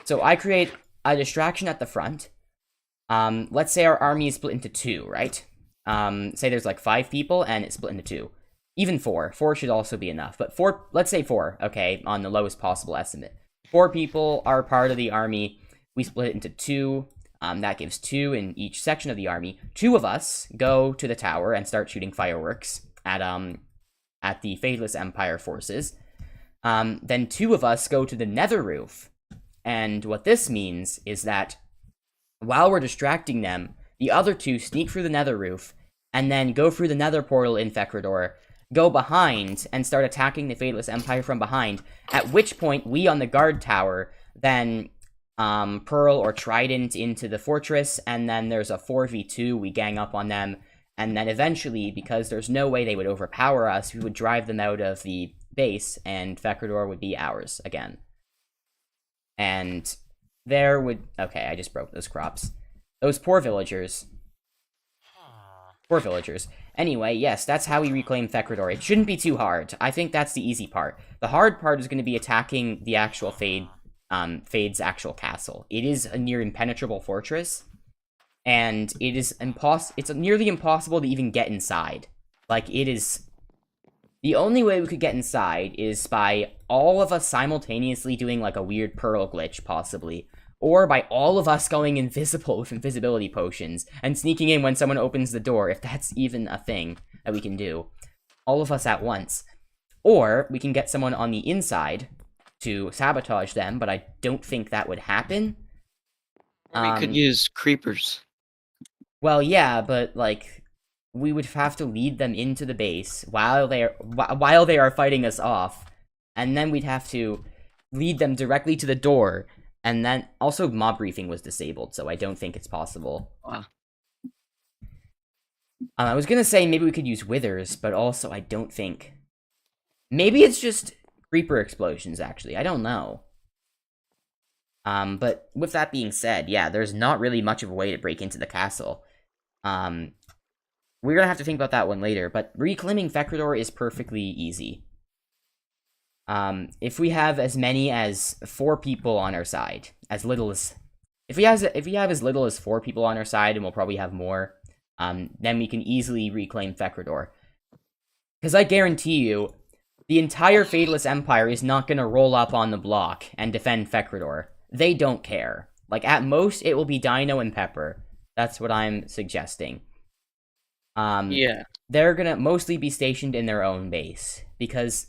So I create a distraction at the front. Let's say our army is split into 2, right? Say there's like 5 people and it's split into 2. Even 4. 4 should also be enough, but 4, let's say 4, okay, on the lowest possible estimate. 4 people are part of the army. We split it into 2. That gives 2 in each section of the army. 2 of us go to the tower and start shooting fireworks at the Fadeless Empire forces. Then 2 of us go to the nether roof. And what this means is that while we're distracting them, the other 2 sneak through the nether roof, and then go through the nether portal in Fekrador, go behind, and start attacking the Fadeless Empire from behind, at which point we on the guard tower then Pearl or Trident into the fortress, and then there's a 4v2, we gang up on them, and then eventually, because there's no way they would overpower us, we would drive them out of the base, and Fekrador would be ours again. And there would... Okay, I just broke those crops. Those poor villagers. Poor villagers. Anyway, yes, that's how we reclaim Fekrador. It shouldn't be too hard. I think that's the easy part. The hard part is going to be attacking the actual Fade's actual castle. It is a near impenetrable fortress, and it's nearly impossible to even get inside. Like, it is... The only way we could get inside is by all of us simultaneously doing, like, a weird Pearl glitch, possibly. Or by all of us going invisible with invisibility potions, and sneaking in when someone opens the door, if that's even a thing that we can do. All of us at once. Or, we can get someone on the inside to sabotage them, but I don't think that would happen. We could use creepers. Well, yeah, but, like, we would have to lead them into the base while they are fighting us off, and then we'd have to lead them directly to the door, and then also mob briefing was disabled, so I don't think it's possible. Wow. I was gonna say maybe we could use withers, but also I don't think... Maybe it's just creeper explosions, actually. I don't know. But with that being said, yeah, there's not really much of a way to break into the castle. We're gonna have to think about that one later, but reclaiming Fekrador is perfectly easy. If we have as many as 4 people on our side, as little as... If we have as little as 4 people on our side, and we'll probably have more, then we can easily reclaim Fekrador. Because I guarantee you, the entire Fadeless Empire is not gonna roll up on the block and defend Fekrador. They don't care. Like, at most, it will be Dino and Pepper. That's what I'm suggesting. Yeah. They're gonna mostly be stationed in their own base, because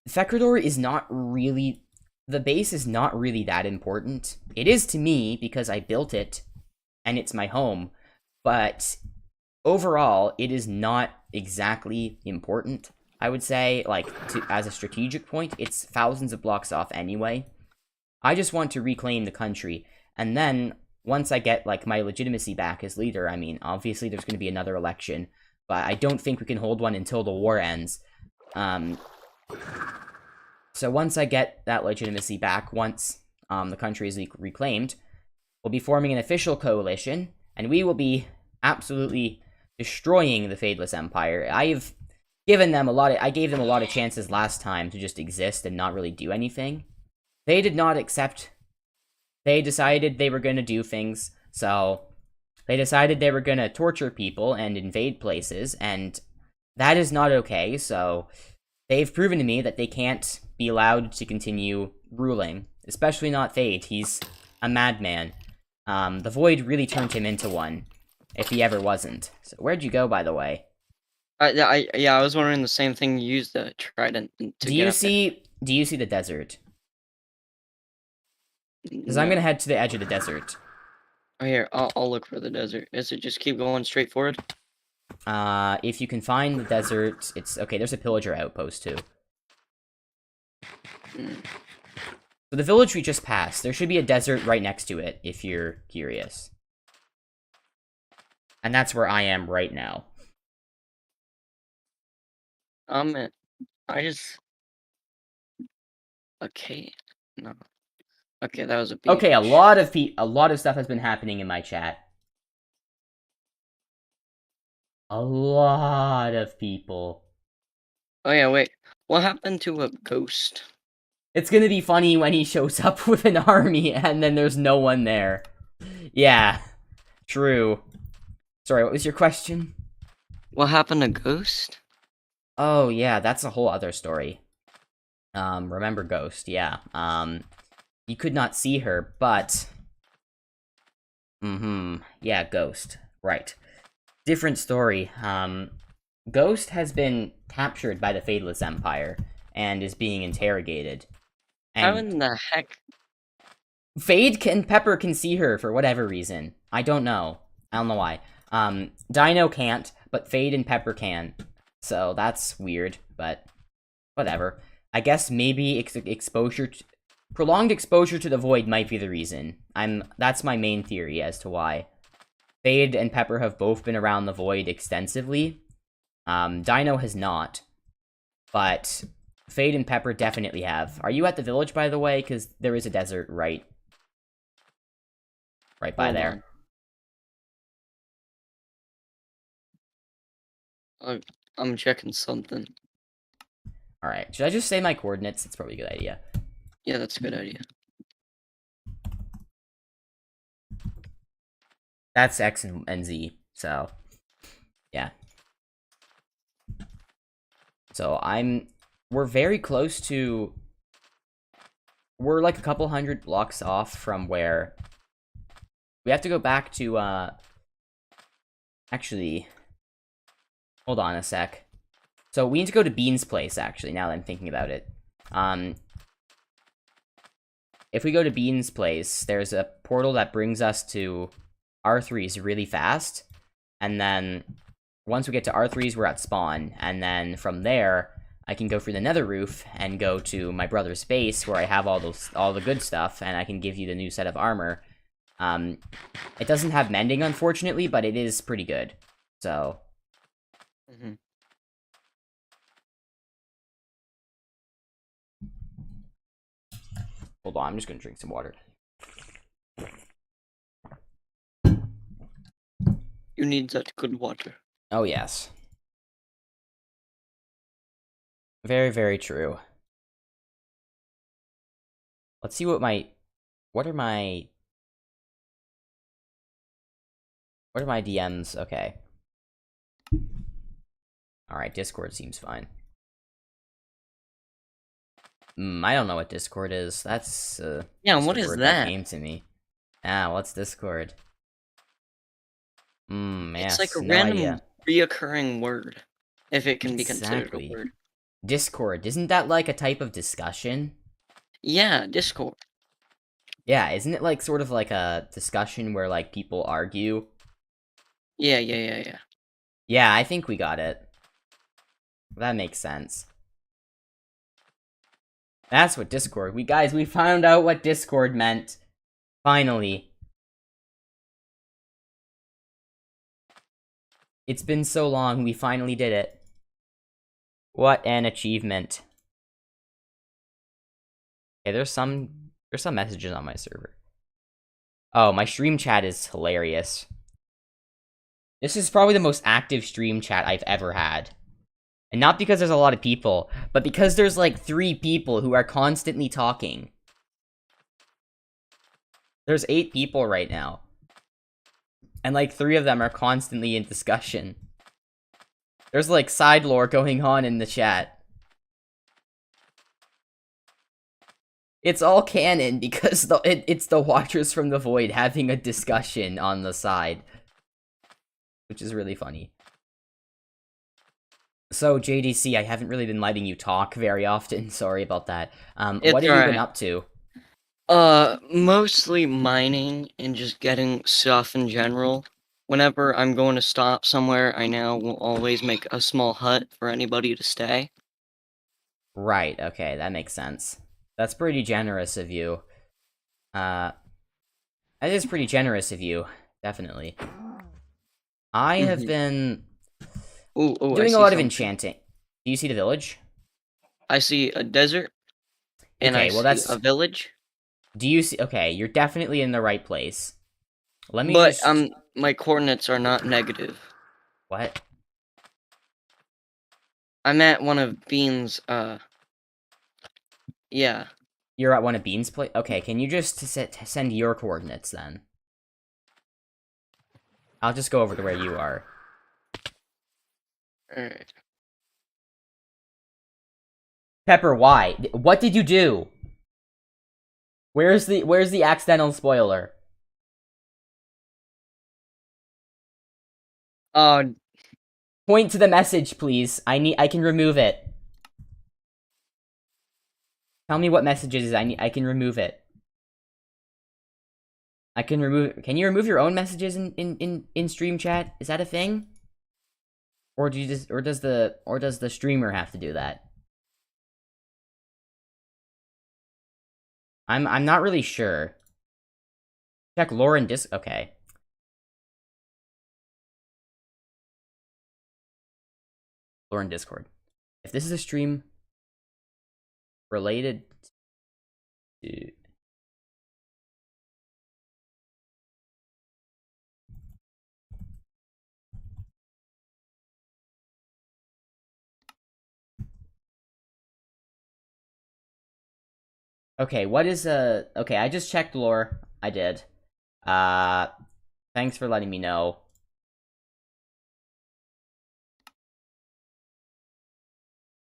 Fekrador is not really... The base is not really that important. It is to me, because I built it, and it's my home, but overall, it is not exactly important, I would say, like, as a strategic point. It's thousands of blocks off anyway. I just want to reclaim the country, and then, once I get, like, my legitimacy back as leader, I mean, obviously there's going to be another election, but I don't think we can hold one until the war ends. So once I get that legitimacy back, once the country is reclaimed, we'll be forming an official coalition, and we will be absolutely destroying the Fadeless Empire. I gave them a lot of chances last time to just exist and not really do anything. They did not accept. They decided they were going to do things, so they decided they were going to torture people and invade places, and that is not okay, so they've proven to me that they can't be allowed to continue ruling, especially not Fade. He's a madman. The Void really turned him into one, if he ever wasn't. So where'd you go, by the way? I was wondering the same thing. You used the trident to Do you see the desert? Because I'm gonna head to the edge of the desert. Oh, here, I'll look for the desert. Is it just keep going straight forward? If you can find the desert, it's... Okay, there's a pillager outpost, too. So the village we just passed, there should be a desert right next to it, if you're curious. And that's where I am right now. I just... Okay, no. Okay, that was a beach. Okay, a lot of stuff has been happening in my chat. A lot of people. Oh yeah, wait. What happened to a ghost? It's gonna be funny when he shows up with an army and then there's no one there. Yeah, true. Sorry, what was your question? What happened to Ghost? Oh yeah, that's a whole other story. Remember Ghost, yeah. You could not see her, but... Yeah, Ghost. Right. Different story. Ghost has been captured by the Fadeless Empire and is being interrogated. And How in the heck? Fade and Pepper can see her for whatever reason. I don't know. I don't know why. Dino can't, but Fade and Pepper can. So that's weird, but whatever. I guess maybe exposure Prolonged exposure to the void might be the reason. That's my main theory as to why. Fade and Pepper have both been around the void extensively. Dino has not. But Fade and Pepper definitely have. Are you at the village, by the way? Because there is a desert right by Hold there. on. I'm checking something. Alright, should I just say my coordinates? It's probably a good idea. Yeah, that's a good idea. That's X and Z, so yeah. So we're very close to, we're like a couple hundred blocks off from where, we have to go back to, actually, hold on a sec. So we need to go to Bean's place, actually, now that I'm thinking about it. If we go to Bean's place, there's a portal that brings us to R3s really fast, and then once we get to R3s, we're at spawn, and then from there, I can go through the nether roof and go to my brother's base where I have all the good stuff, and I can give you the new set of armor. It doesn't have mending, unfortunately, but it is pretty good. So. Hold on, I'm just gonna drink some water. You need that good water. Oh, yes. Very, very true. Let's see what are my DMs? Okay. Alright, Discord seems fine. I don't know what Discord is. That's, yeah, what is that? Came to me. What's Discord? It's yes, like a no random idea. reoccurring word, if it can be considered a word. Discord, isn't that like a type of discussion? Yeah, Discord. Yeah, isn't it like sort of like a discussion where like people argue? Yeah. Yeah, I think we got it. That makes sense. That's what Discord. We found out what Discord meant. Finally. It's been so long, we finally did it. What an achievement. Okay, there's some messages on my server. Oh, my stream chat is hilarious. This is probably the most active stream chat I've ever had. And not because there's a lot of people, but because there's like 3 people who are constantly talking. There's 8 people right now. And like 3 of them are constantly in discussion. There's like side lore going on in the chat. It's all canon because it's the Watchers from the Void having a discussion on the side. Which is really funny. So, JDC, I haven't really been letting you talk very often. Sorry about that. What have you been up to? Mostly mining and just getting stuff in general. Whenever I'm going to stop somewhere, I now will always make a small hut for anybody to stay. Right, okay, that makes sense. That's pretty generous of you. That is pretty generous of you, definitely. I have been doing a lot of enchanting. Do you see the village? I see a desert, and I see a village. Do you see? Okay, you're definitely in the right place. Let me But, my coordinates are not negative. What? I'm at one of Bean's, yeah. You're at one of Bean's place? Okay, can you just send your coordinates, then? I'll just go over to where you are. Alright. Pepper, why? What did you do? Where's the accidental spoiler? Point to the message, please. I can remove it. Tell me what messages I can remove it. Can you remove your own messages in stream chat? Is that a thing? Or does the streamer have to do that? I'm not really sure. Check lore and disc. Okay. Lore and Discord. If this is a stream related to... Okay, what is okay, I just checked lore. I did. Thanks for letting me know.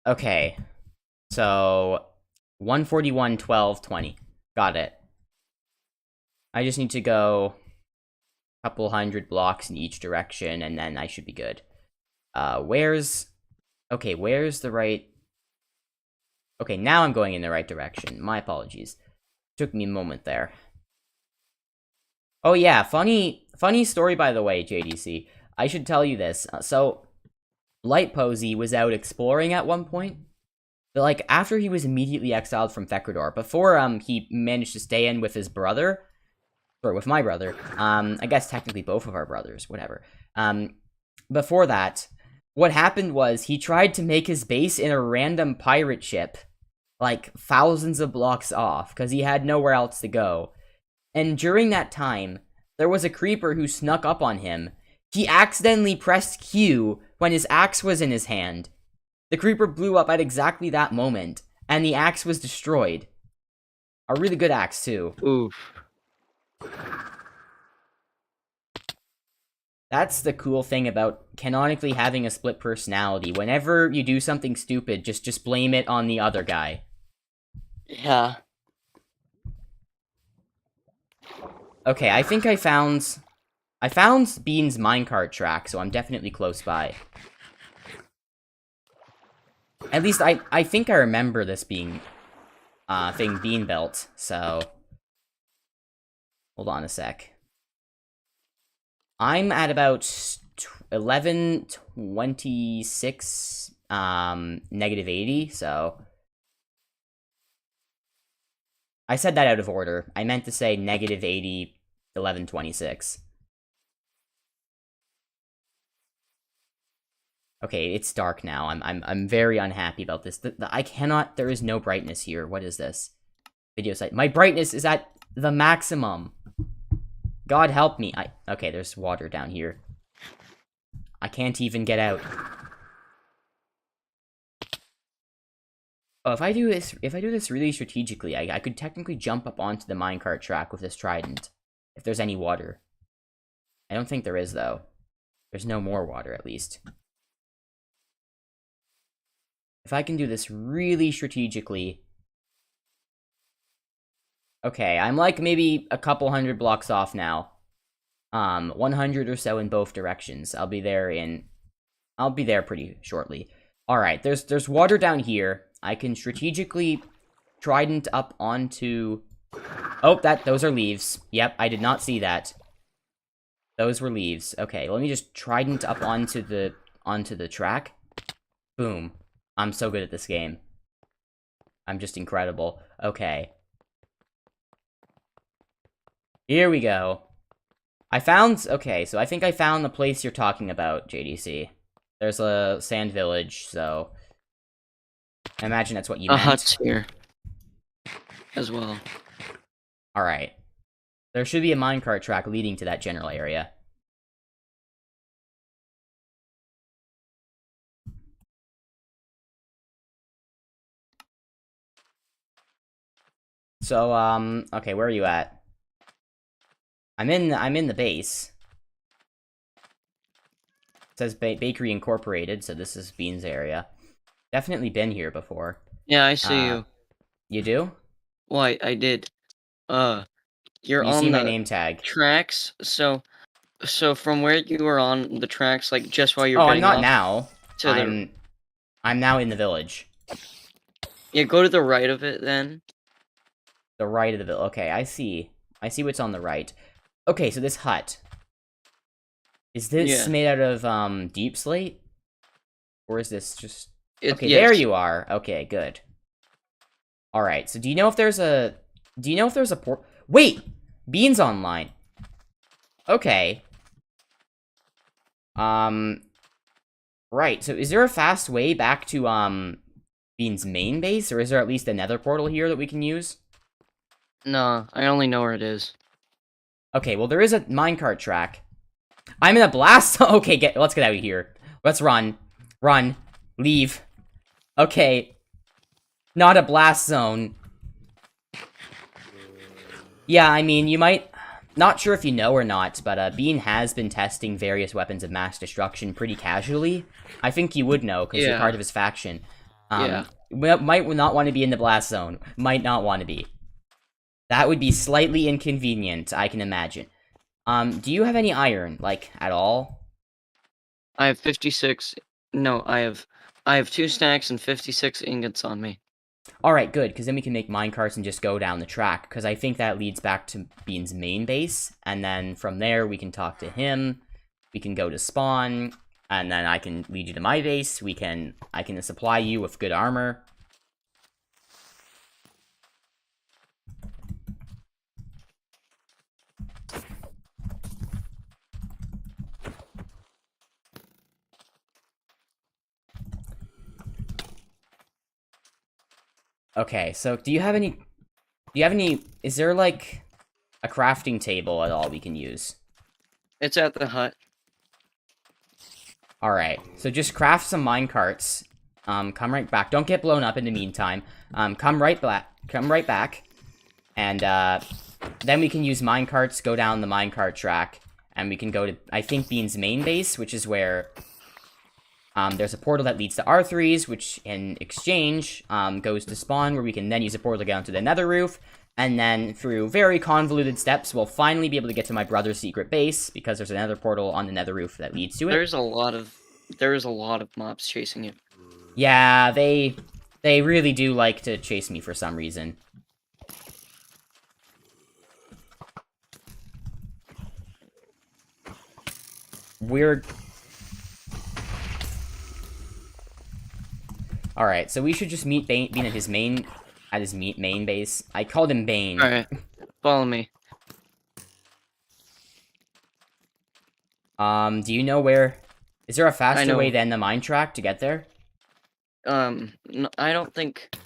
Okay. So 141, 12, 20. Got it. I just need to go a couple hundred blocks in each direction, and then I should be good. Where's... Okay, where's the right... Okay, now I'm going in the right direction. My apologies. Took me a moment there. Oh yeah, funny story by the way, JDC. I should tell you this. So, Light Posey was out exploring at one point. But, like, after he was immediately exiled from Fekrador, before he managed to stay in with his brother, or with my brother, I guess technically both of our brothers, whatever. Before that, what happened was he tried to make his base in a random pirate ship, like thousands of blocks off, because he had nowhere else to go. And during that time, there was a creeper who snuck up on him. He accidentally pressed Q when his axe was in his hand. The creeper blew up at exactly that moment, and the axe was destroyed. A really good axe, too. Oof. That's the cool thing about canonically having a split personality. Whenever you do something stupid, just blame it on the other guy. Yeah. Okay, I think I found Bean's minecart track, so I'm definitely close by. At least I think I remember this being thing Bean built, so hold on a sec. I'm at about 1126 negative 80, so I said that out of order. I meant to say negative 80 1126. Okay, it's dark now. I'm very unhappy about this. I cannot. There is no brightness here. What is this? Video site. My brightness is at the maximum. God help me. Okay, there's water down here. I can't even get out. Oh, if I do this really strategically, I could technically jump up onto the minecart track with this trident. If there's any water. I don't think there is, though. There's no more water, at least. If I can do this really strategically... Okay, I'm like maybe a couple hundred blocks off now. 100 or so in both directions. I'll be there pretty shortly. Alright, there's water down here. I can strategically trident up onto... Oh, those are leaves. Yep, I did not see that. Those were leaves. Okay, let me just trident up onto the track. Boom. I'm so good at this game. I'm just incredible. Okay. Here we go. Okay, so I think I found the place you're talking about, JDC. There's a sand village, so... I imagine that's what you meant. A hut's here. As well. Alright. There should be a minecart track leading to that general area. So, okay, where are you at? I'm in the base. It says Bakery Incorporated, so this is Bean's area. Definitely been here before. Yeah, I see you. You do? Well, I did. You're You on see my the name tag. tracks, so from where you were on the tracks, like just while you're Oh, I'm getting not off now. to I'm now in the village. Yeah, go to the right of it then. The right of the village. Okay, I see. I see what's on the right. Okay, so this hut. Is this made out of deep slate? Or is this just... Okay, Yes. there you are. Okay, good. Alright, so do you know if there's a Do you know if there's a port? Wait! Bean's online. Okay. Right. So is there a fast way back to, Bean's main base? Or is there at least another portal here that we can use? No, I only know where it is. Okay, well, there is a minecart track. I'm in a blast. Okay, let's get out of here. Let's run. Run. Leave. Okay. Not a blast zone. Yeah, I mean, you might... Not sure if you know or not, but Bean has been testing various weapons of mass destruction pretty casually. I think you would know, because you're part of his faction. Yeah. Might not want to be in the blast zone. Might not want to be. That would be slightly inconvenient, I can imagine. Do you have any iron, like, at all? I have 56. No, I have 2 stacks and 56 ingots on me. Alright, good, because then we can make minecarts and just go down the track, because I think that leads back to Bean's main base, and then from there we can talk to him, we can go to spawn, and then I can lead you to my base, I can supply you with good armor. Okay, so is there like a crafting table at all we can use? It's at the hut. Alright, so just craft some minecarts. Come right back. Don't get blown up in the meantime. Come right back. And, then we can use minecarts, go down the minecart track, and we can go to, I think, Bean's main base, which is where, there's a portal that leads to R3's, which, in exchange, goes to spawn, where we can then use a portal to get onto the nether roof, and then, through very convoluted steps, we'll finally be able to get to my brother's secret base, because there's another portal on the nether roof that leads to it. There's a lot of mobs chasing you. Yeah, they really do like to chase me for some reason. Weird. Alright, so we should just meet Bean at his main base. I called him Bane. Alright, follow me. Do you know where... Is there a faster way than the mine track to get there? No, I don't think...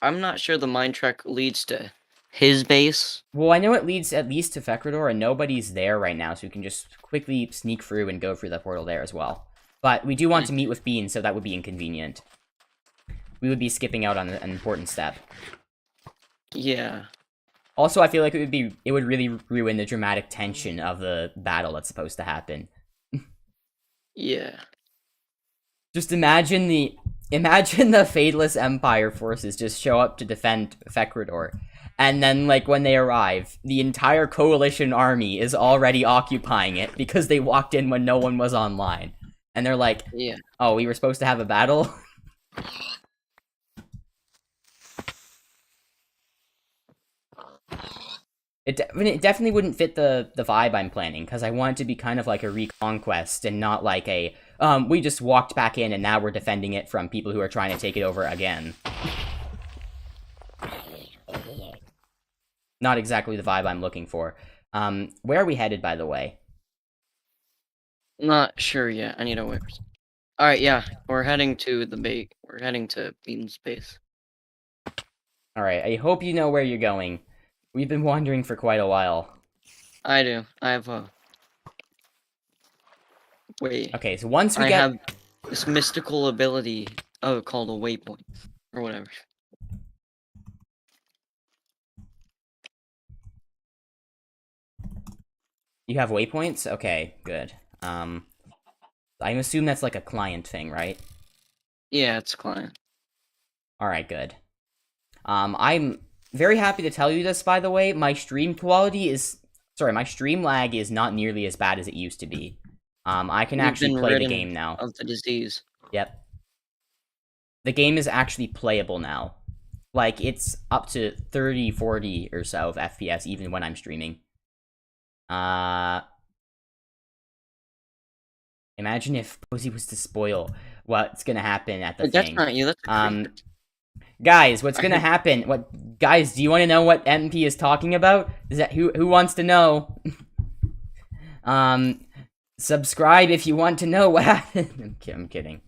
I'm not sure the mine track leads to his base. Well, I know it leads at least to Fekrador, and nobody's there right now, so we can just quickly sneak through and go through the portal there as well. But we do want to meet with Bean, so that would be inconvenient. We would be skipping out on an important step. Yeah. Also, I feel like it would really ruin the dramatic tension of the battle that's supposed to happen. Yeah. Just imagine the Fadeless Empire forces just show up to defend Fekrador. And then, like, when they arrive, the entire coalition army is already occupying it because they walked in when no one was online. And they're like, yeah. Oh, we were supposed to have a battle? It definitely wouldn't fit the vibe I'm planning, because I want it to be kind of like a reconquest and not like a, we just walked back in and now we're defending it from people who are trying to take it over again. Not exactly the vibe I'm looking for. Where are we headed, by the way? Not sure yet. I need a wait. Alright, yeah. We're heading to We're heading to Bean's base. Alright, I hope you know where you're going. We've been wandering for quite a while. I do. I have a... Wait. Okay, so once we I get... have this mystical ability called a waypoint. Or whatever. You have waypoints? Okay, good. I assume that's like a client thing, right? Yeah, it's client. Alright, good. I'm very happy to tell you this, by the way. My stream quality is... Sorry, my stream lag is not nearly as bad as it used to be. I can actually play the game now. Of the disease. Yep. The game is actually playable now. Like, it's up to 30, 40 or so of FPS, even when I'm streaming. Imagine if Posey was to spoil what's gonna happen at the thing. That's not you, that's Guys, what's gonna happen? Guys, do you want to know what MP is talking about? Is that who wants to know? Subscribe if you want to know what happened. I'm kidding.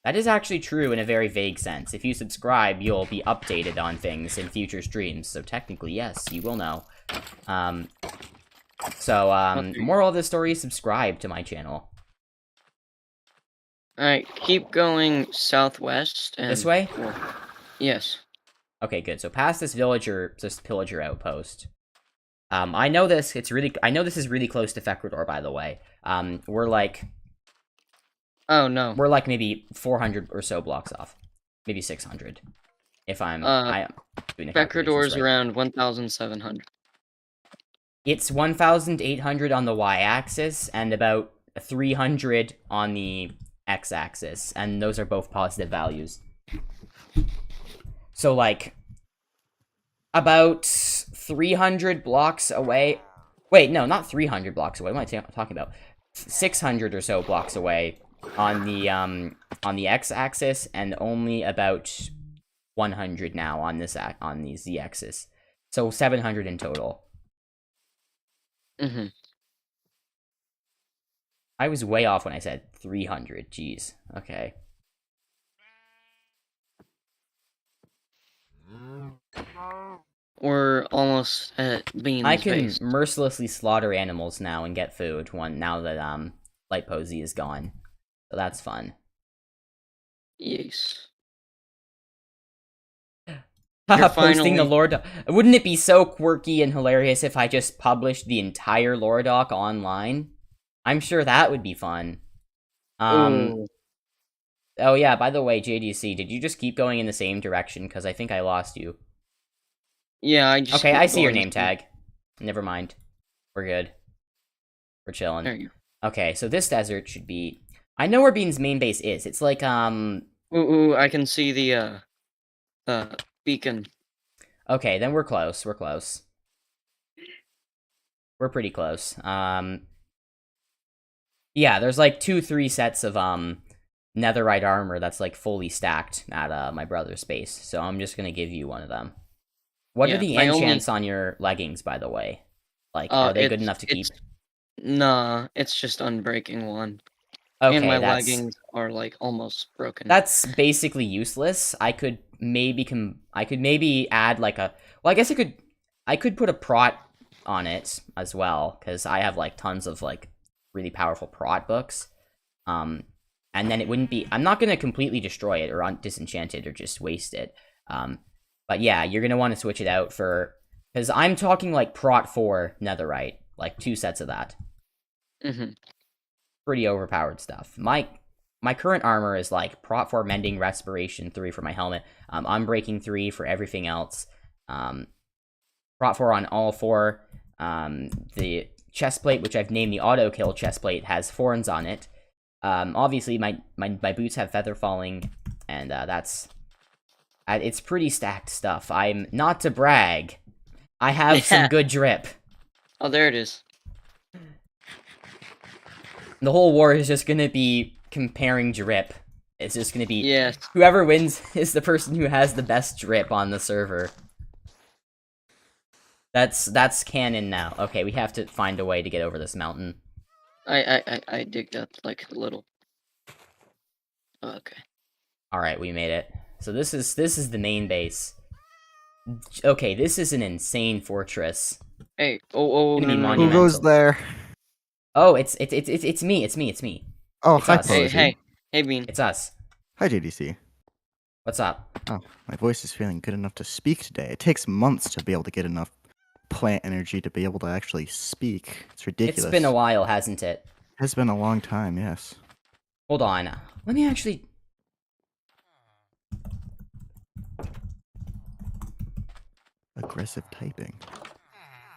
That is actually true in a very vague sense. If you subscribe, you'll be updated on things in future streams. So technically, yes, you will know. Moral of the story, subscribe to my channel. Alright, keep going southwest and... This way? Yes. Okay, good. So past this pillager outpost. I know this is really close to Fekrador, by the way. We're like... Oh, no. We're like maybe 400 or so blocks off. Maybe 600. If I am doing the calculations Fekrador's right. around 1,700. It's 1,800 on the y-axis, and about 300 on the x-axis, and those are both positive values. So, like, about 300 blocks away... Wait, no, not 300 blocks away. What am I talking about? 600 or so blocks away on the x-axis, and only about 100 now on the z-axis. So 700 in total. Mm-hmm. I was way off when I said 300. Jeez. Okay. We're almost at Bean's I can base. mercilessly slaughter animals now and get food now that Light Posy is gone. So that's fun. Yes. Posting the lore doc. Wouldn't it be so quirky and hilarious if I just published the entire lore doc online? I'm sure that would be fun. Ooh. Oh yeah, by the way, JDC, did you just keep going in the same direction? Because I think I lost you. Yeah, I just... Okay, I see your name tag. Never mind. We're good. We're chilling. There you go. Okay, so this desert should be... I know where Bean's main base is. It's like, Ooh, I can see the beacon. Okay, then we're close. We're close. We're pretty close. Yeah, there's like 2-3 sets of, netherite armor that's like fully stacked at, my brother's base. So I'm just gonna give you one of them. What are the enchants on your leggings, by the way? Like, are they good enough to keep? Nah, it's just Unbreaking 1. Okay, and my leggings are like almost broken. That's basically useless. I could maybe add like a... Well, I guess I could put a prot on it as well, because I have like tons of like really powerful prot books. And then it wouldn't be... I'm not going to completely destroy it or disenchant it or just waste it. But yeah, you're going to want to switch it out for... Because I'm talking like prot 4 netherite. Like 2 sets of that. Mm-hmm. Pretty overpowered stuff. My current armor is like prot 4 mending, respiration 3 for my helmet. Unbreaking 3 for everything else. Prot 4 on all 4. The chestplate, which I've named the auto kill chestplate, has thorns on it. Obviously my boots have feather falling, and that's it's pretty stacked stuff. I'm not to brag. I have some good drip. Oh, there it is. The whole war is just gonna be comparing drip. It's just gonna be – whoever wins is the person who has the best drip on the server. That's canon now. Okay, we have to find a way to get over this mountain. I digged up like a little. Okay. Alright, we made it. So this is the main base. Okay, this is an insane fortress. Hey, no. Who goes there? Oh, it's me. Oh, it's hi, us. Hey, Bean. It's us. Hi, JDC. What's up? Oh, my voice is feeling good enough to speak today. It takes months to be able to get enough plant energy to be able to actually speak. It's ridiculous. It's been a while, hasn't it? It's been a long time, yes. Hold on. Let me actually... Aggressive typing.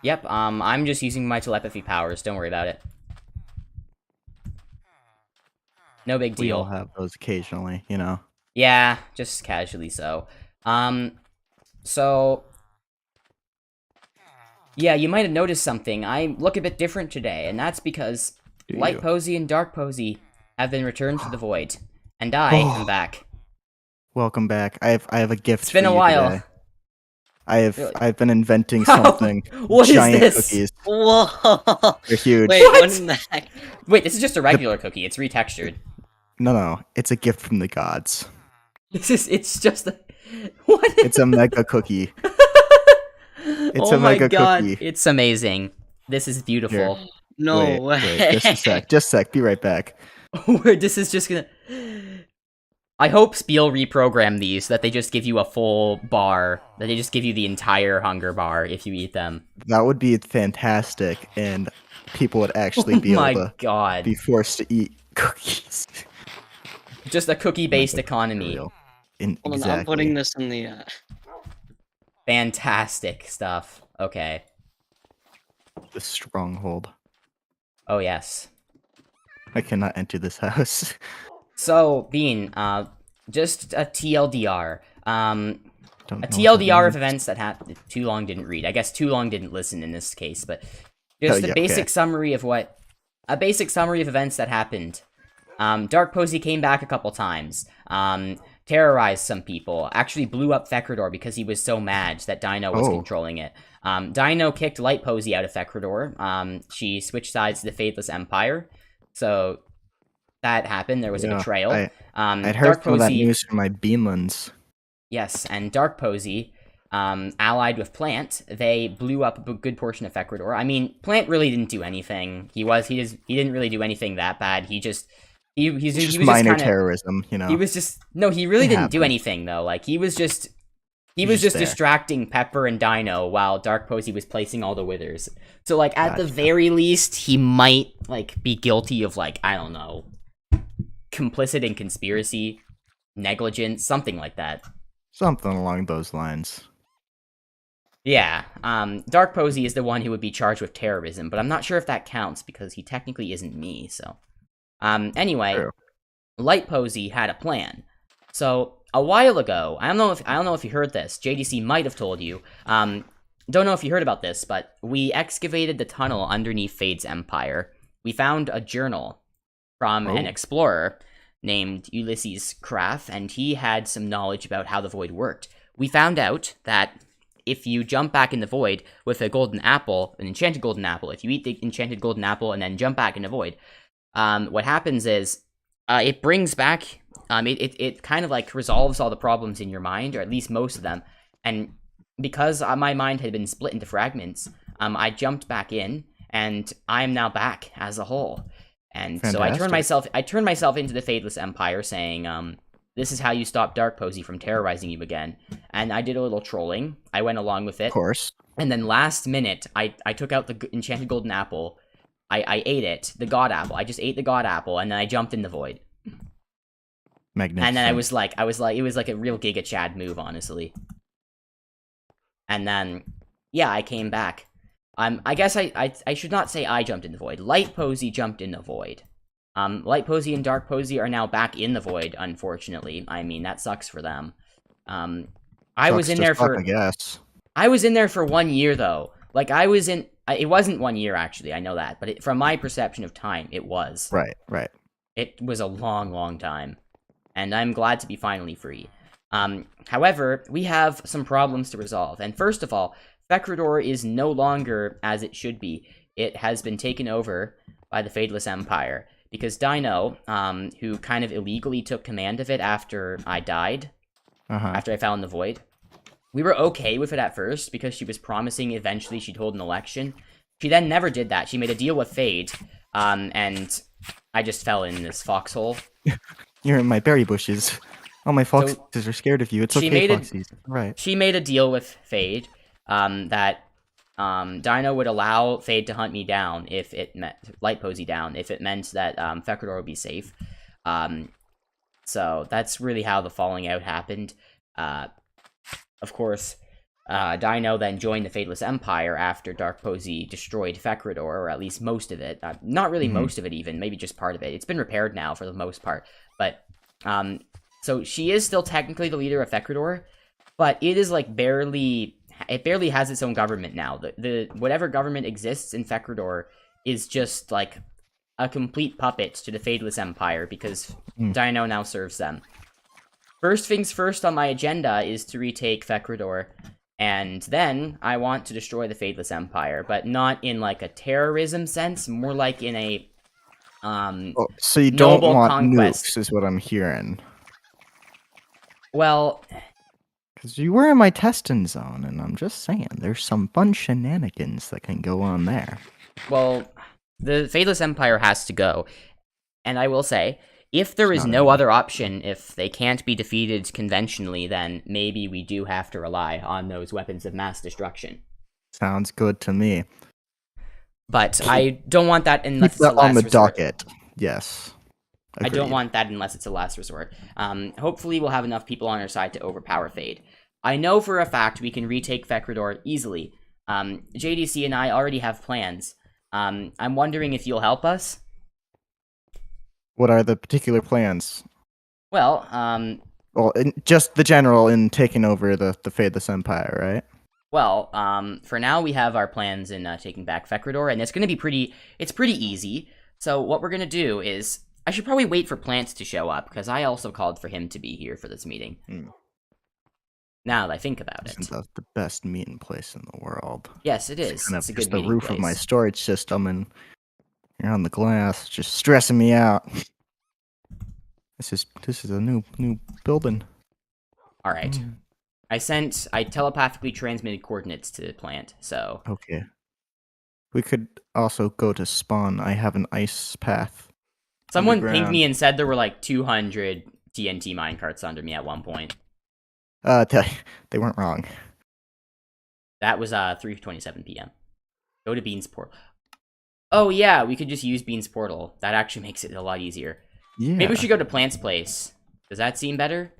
Yep, I'm just using my telepathy powers. Don't worry about it. No big deal. We all have those occasionally, you know. Yeah, just casually so. So... Yeah, you might have noticed something. I look a bit different today, and that's because Light Posy and Dark Posy have been returned to the Void. And I am back. Welcome back. I have a gift It's been for a you while. today. Really? I've been inventing something. What is Giant this? cookies. Whoa! They're huge. Wait, What? what in the heck? Wait, this is just a regular cookie. It's retextured. No, it's a gift from the gods. It's just a... What? It's a mega cookie. It's Oh a my mega god, cookie. it's amazing. This is beautiful. No way. Wait, just a sec. Be right back. This is just gonna... I hope Spiel reprogram these, that they just give you a full bar, that they just give you the entire hunger bar if you eat them. That would be fantastic, and people would actually be Oh my able to god. be forced to eat cookies. Just a cookie-based Mega economy. cereal. Hold on, Exactly. I'm putting this in the. Fantastic stuff. Okay. The stronghold. Oh yes. I cannot enter this house. So, Bean, just a TLDR. Don't A know what that TLDR of means. events that happened. Too long didn't read. I guess too long didn't listen in this case, but just yeah, a basic okay. summary of what. A basic summary of events that happened. Dark Posey came back a couple times. Terrorized some people. Actually blew up Fekrador because he was so mad that Dino was Oh. controlling it. Dino kicked Light Posey out of Fekrador. She switched sides to the Faithless Empire. So that happened. There was a Yeah, betrayal. I'd Dark heard some of that Posey, news from my Beanlands. yes, and Dark Posey, allied with Plant, they blew up a good portion of Fekrador. I mean, Plant really didn't do anything. He didn't really do anything that bad. He was It's just just minor kinda, terrorism, you know. he was just no, he really It didn't do happens. anything though. Like he was just just there. distracting Pepper and Dino while Dark Posey was placing all the withers. So like at the Gotcha. very least, he might like be guilty of like, I don't know, complicit in conspiracy, negligence, something like that. Something along those lines. Yeah, Dark Posey is the one who would be charged with terrorism, but I'm not sure if that counts because he technically isn't me, so. Anyway, True. Light Posey had a plan. So, a while ago, I don't know if you heard this, JDC might have told you, don't know if you heard about this, but we excavated the tunnel underneath Fade's empire. We found a journal from an Oh. explorer named Ulysses Craft, and he had some knowledge about how the void worked. We found out that if you jump back in the void with a golden apple, an enchanted golden apple, if you eat the enchanted golden apple and then jump back in the void, what happens is it brings back, it kind of like resolves all the problems in your mind, or at least most of them. And because my mind had been split into fragments, I jumped back in, and I am now back as a whole. And so I turned myself into the Fadeless Empire, saying, this is how you stop Dark Posey from terrorizing you again. And I did a little trolling. I went along with it. Of course. And then last minute, I took out the enchanted golden apple. I ate it, the god apple. I just ate the god apple, and then I jumped in the void. Magnificent. And then it was like a real Giga Chad move, honestly. And then, yeah, I came back. I guess I should not say I jumped in the void. Light Posey jumped in the void. Light Posey and Dark Posey are now back in the void, unfortunately. I mean, that sucks for them. I was Sucks in to there suck, for... I guess. I was in there for 1 year, though. Like, I was in... It wasn't 1 year, actually, I know that. But from my perception of time, it was. Right. It was a long, long time. And I'm glad to be finally free. However, we have some problems to resolve. And first of all, Fekrador is no longer as it should be. It has been taken over by the Fadeless Empire. Because Dino, who kind of illegally took command of it after I died, after I fell in the void, we were okay with it at first because she was promising eventually she'd hold an election. She then never did that. She made a deal with Fade, and I just fell in this foxhole. You're in my berry bushes. All my foxes are scared of you. It's okay, foxies. Right. She made a deal with Fade, that Dino would allow Fade to hunt me down if it meant Light Posey down if it meant that Fekrador would be safe. So that's really how the falling out happened. Of course, Dino then joined the Fadeless Empire after Dark Posey destroyed Fekrador, or at least most of it. Not really most of it, even. Maybe just part of it. It's been repaired now for the most part. But, so she is still technically the leader of Fekrador, but it is like barely has its own government now. The whatever government exists in Fekrador is just like a complete puppet to the Fadeless Empire because Dino now serves them. First things first on my agenda is to retake Fekrador, and then I want to destroy the Fadeless Empire, but not in like a terrorism sense, more like in a Oh, so you don't noble want conquest. nukes, is what I'm hearing. Well, Because you were in my testing zone, and I'm just saying, there's some fun shenanigans that can go on there. well, the Fadeless Empire has to go, and I will say, if there It's is not no a- other option, if they can't be defeated conventionally, then maybe we do have to rely on those weapons of mass destruction. Sounds good to me. But I don't want that Keep unless it's a that on last the resort. docket. Yes. I don't Agreed. want that unless it's a last resort. Hopefully we'll have enough people on our side to overpower Fade. I know for a fact we can retake Fekrador easily. JDC and I already have plans. I'm wondering if you'll help us? What are the particular plans? Well, Well, just the general in taking over the Fadeless Empire, right? Well, for now we have our plans in taking back Fekrador, and it's going to be it's pretty easy. So what we're going to do is, I should probably wait for Plants to show up, because I also called for him to be here for this meeting. Now that I think about it. Isn't that the best meeting place in the world? Yes, it is. Kind It's of a good just the meeting roof place. of my storage system, and you're on the glass, just stressing me out. This is a new building. All right. I telepathically transmitted coordinates to Plant, so... Okay. We could also go to spawn. I have an ice path. Someone pinged underground. me and said there were like 200 TNT minecarts under me at one point. They weren't wrong. That was 3:27 p.m. Go to Bean's Portal. Oh yeah, we could just use Bean's Portal. That actually makes it a lot easier. Yeah. Maybe we should go to Plant's place. Does that seem better?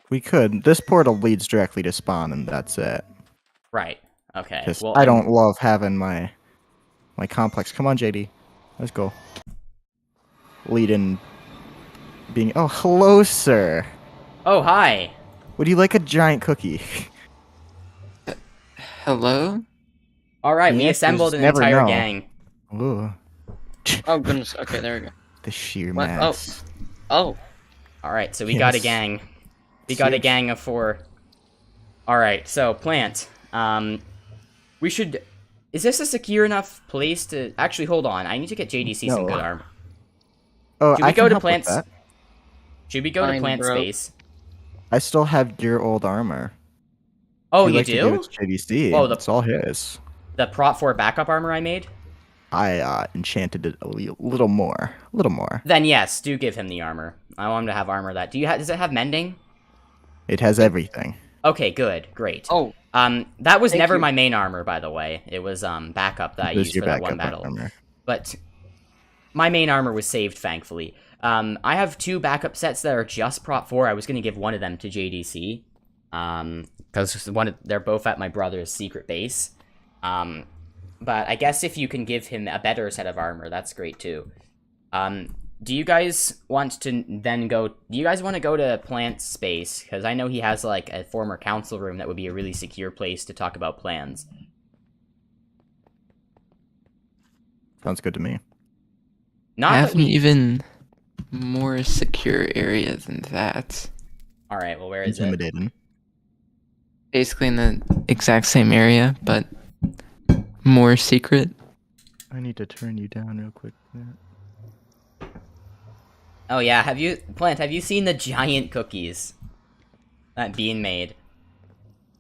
We could. This portal leads directly to spawn, and that's it. Right. Okay. 'Cause Well, I don't love having my complex. Come on, JD. Let's go. Lead in being... Oh, hello, sir. Oh, hi. Would you like a giant cookie? Hello? All right, The we answer is assembled an never entire no. gang. Ooh, Oh goodness. Okay, there we go. the sheer What? Oh. mass. Oh, All right, so we got a Yes. gang. We got a Huge. gang of 4. All right, so Plant. We should. Is this a secure enough place to actually hold on? I need to get JDC some No. good armor. Oh, Should we I go can to help with Plant's? that. Should we go to Fine, Plant bro. space? I still have your old armor. Oh, If you like to give do? it to JDC. Whoa, It's all his. The Prot 4 backup armor I made? I enchanted it a little more. A little more. Then yes, do give him the armor. I want him to have armor that. Does it have mending? It has everything. Okay, good, great. oh, That was Thank never you. my main armor, by the way. It was backup that I This is used your for that one backup battle. armor. But my main armor was saved, thankfully. I have 2 backup sets that are just Prot 4. I was gonna give one of them to JDC, because they're both at my brother's secret base. But I guess if you can give him a better set of armor, that's great too. Do you guys want to then go? Do you guys want to go to Plant's space? Because I know he has like a former council room that would be a really secure place to talk about plans. Sounds good to me. Not I that have an we. even more secure area than that. All right. Well, where is it? Intimidating. Basically in the exact same area, but more secret. I need to turn you down real quick. Oh yeah. Have you seen the giant cookies that Bean made?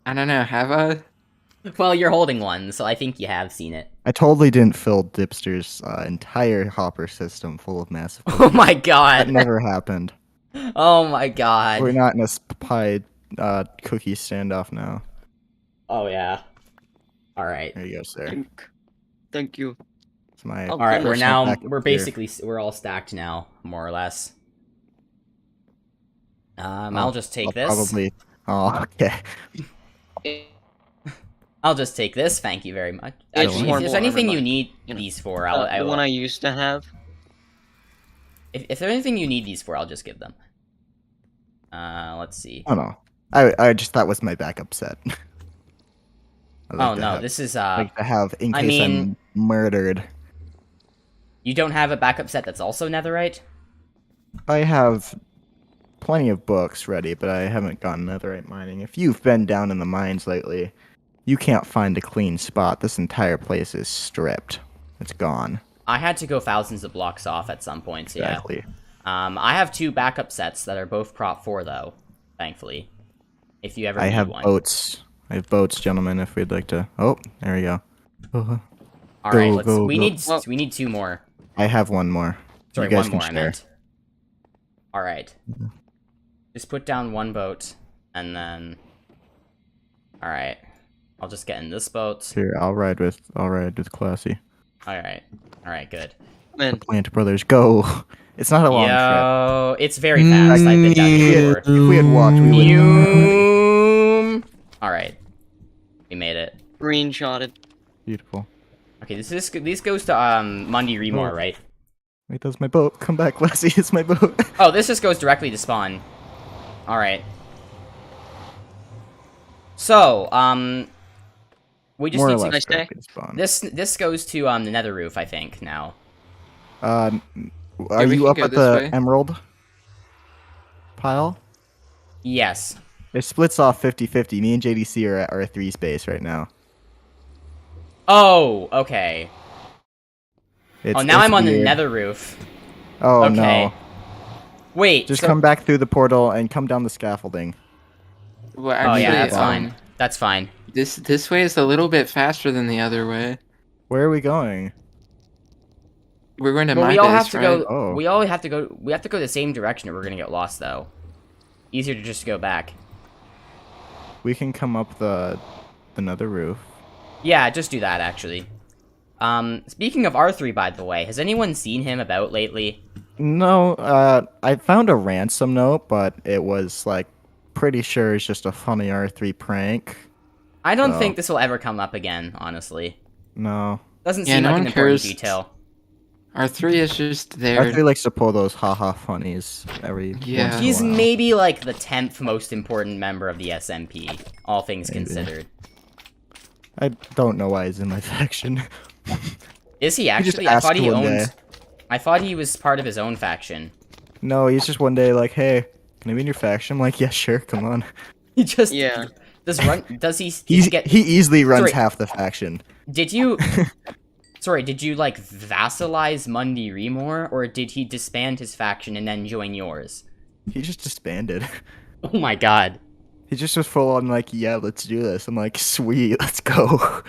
I don't know, have I? Well, you're holding one, so I think you have seen it. I totally didn't fill Dipster's entire hopper system full of massive Oh cookies. my That god. never happened. Oh my god. We're not in a pie cookie standoff now. Oh yeah. All right. There you go, sir. thank you. It's my Oh, All right. goodness. We're basically we're all stacked now, more or less. I'll just take this. Probably. Oh, okay. I'll just take this. Thank you very much. It's Actually, if horrible there's armor, anything you but, need you know, these for, The one I used to have. if there's anything you need these for, I'll just give them. Let's see. Oh no. I just thought was my backup set. I like Oh to no, have- this is like to have in I case mean- I'm murdered. You don't have a backup set that's also netherite? I have plenty of books ready, but I haven't gotten netherite mining. If you've been down in the mines lately, you can't find a clean spot. This entire place is stripped. It's gone. I had to go thousands of blocks off at some point, so Exactly. yeah. I have 2 backup sets that are both prop 4, though, thankfully. If you ever I need have one. boats. I have boats, gentlemen, if we'd like to... Oh, there we go. Alright, Go, let's... go, we go. need 2 more. I have one more. Sorry, you guys one more, can I share. meant. Alright. Just put down 1 boat, and then... Alright. I'll just get in this boat. Here, I'll ride with Classy. Alright. Alright, good. Man, Plant Brothers, go! It's not a long trip. Yo, it's very fast. I did that before. If we had walked, we would. Alright. We made it. screenshotted. Beautiful. Okay, this goes to Mundy Remore, Oh. right? Wait, that's my boat. Come back, Classy. It's my boat. Oh, this just goes directly to spawn. Alright. So, we just More or need to... less Nice day. directly to spawn. This goes to the nether roof, I think, now. Are we you can up go at this the way. emerald pile? Yes. It splits off 50-50. Me and JDC are a 3 space right now. Oh, okay. It's, Oh, now it's I'm on the weird. nether roof. Oh Okay. no! Wait, Just so- come back through the portal and come down the scaffolding. Well, Oh, actually, yeah, that's fine. fine. That's fine. This way is a little bit faster than the other way. Where are we going? We're going to Well, my we all base, have to right? go. Oh. We all have to go. We have to go the same direction, or we're gonna get lost, though. Easier to just go back. We can come up the nether roof. Yeah, just do that, actually. Speaking of R3, by the way, has anyone seen him about lately? No, I found a ransom note, but it was like pretty sure it's just a funny R3 prank. I don't So- think this will ever come up again, honestly. No, Doesn't Yeah, seem no like an one important cares. detail. R3 is just there. R3 likes to pull those haha funnies every. Yeah. once in a He's while. maybe like the 10th most important member of the SMP, all things Maybe. considered. I don't know why he's in my faction. Is he just actually? I thought asked he one owned. day. I thought he was part of his own faction. No, he's just one day like, hey, can I be in your faction? I'm like, yeah, sure, come on. He just Yeah. Does he He get? easily runs Sorry. half the faction. Did you? Sorry, did you like vassalize Mundy Remore, or did he disband his faction and then join yours? He just disbanded. Oh my god. He just was full on like, yeah, let's do this. I'm like, sweet, let's go.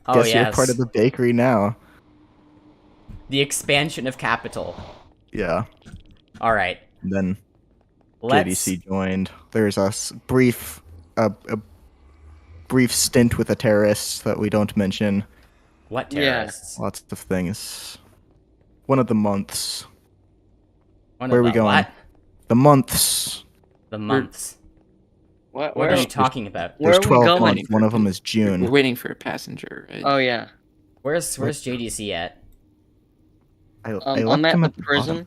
Oh Guess you're yes. part of the bakery now. The expansion of capital. Yeah. All right. And then Let's. JDC joined. There's a brief stint with a terrorist that we don't mention. What Yeah. terrorists? Lots of things. One of the months. One Where of are we the going? What? The months. The months. What? What Where? are you talking about? Where There's are we 12 going? months. One of them is We're June. waiting for a passenger, right? Oh yeah. Where's JDC at? I I'm left at him the at the prison.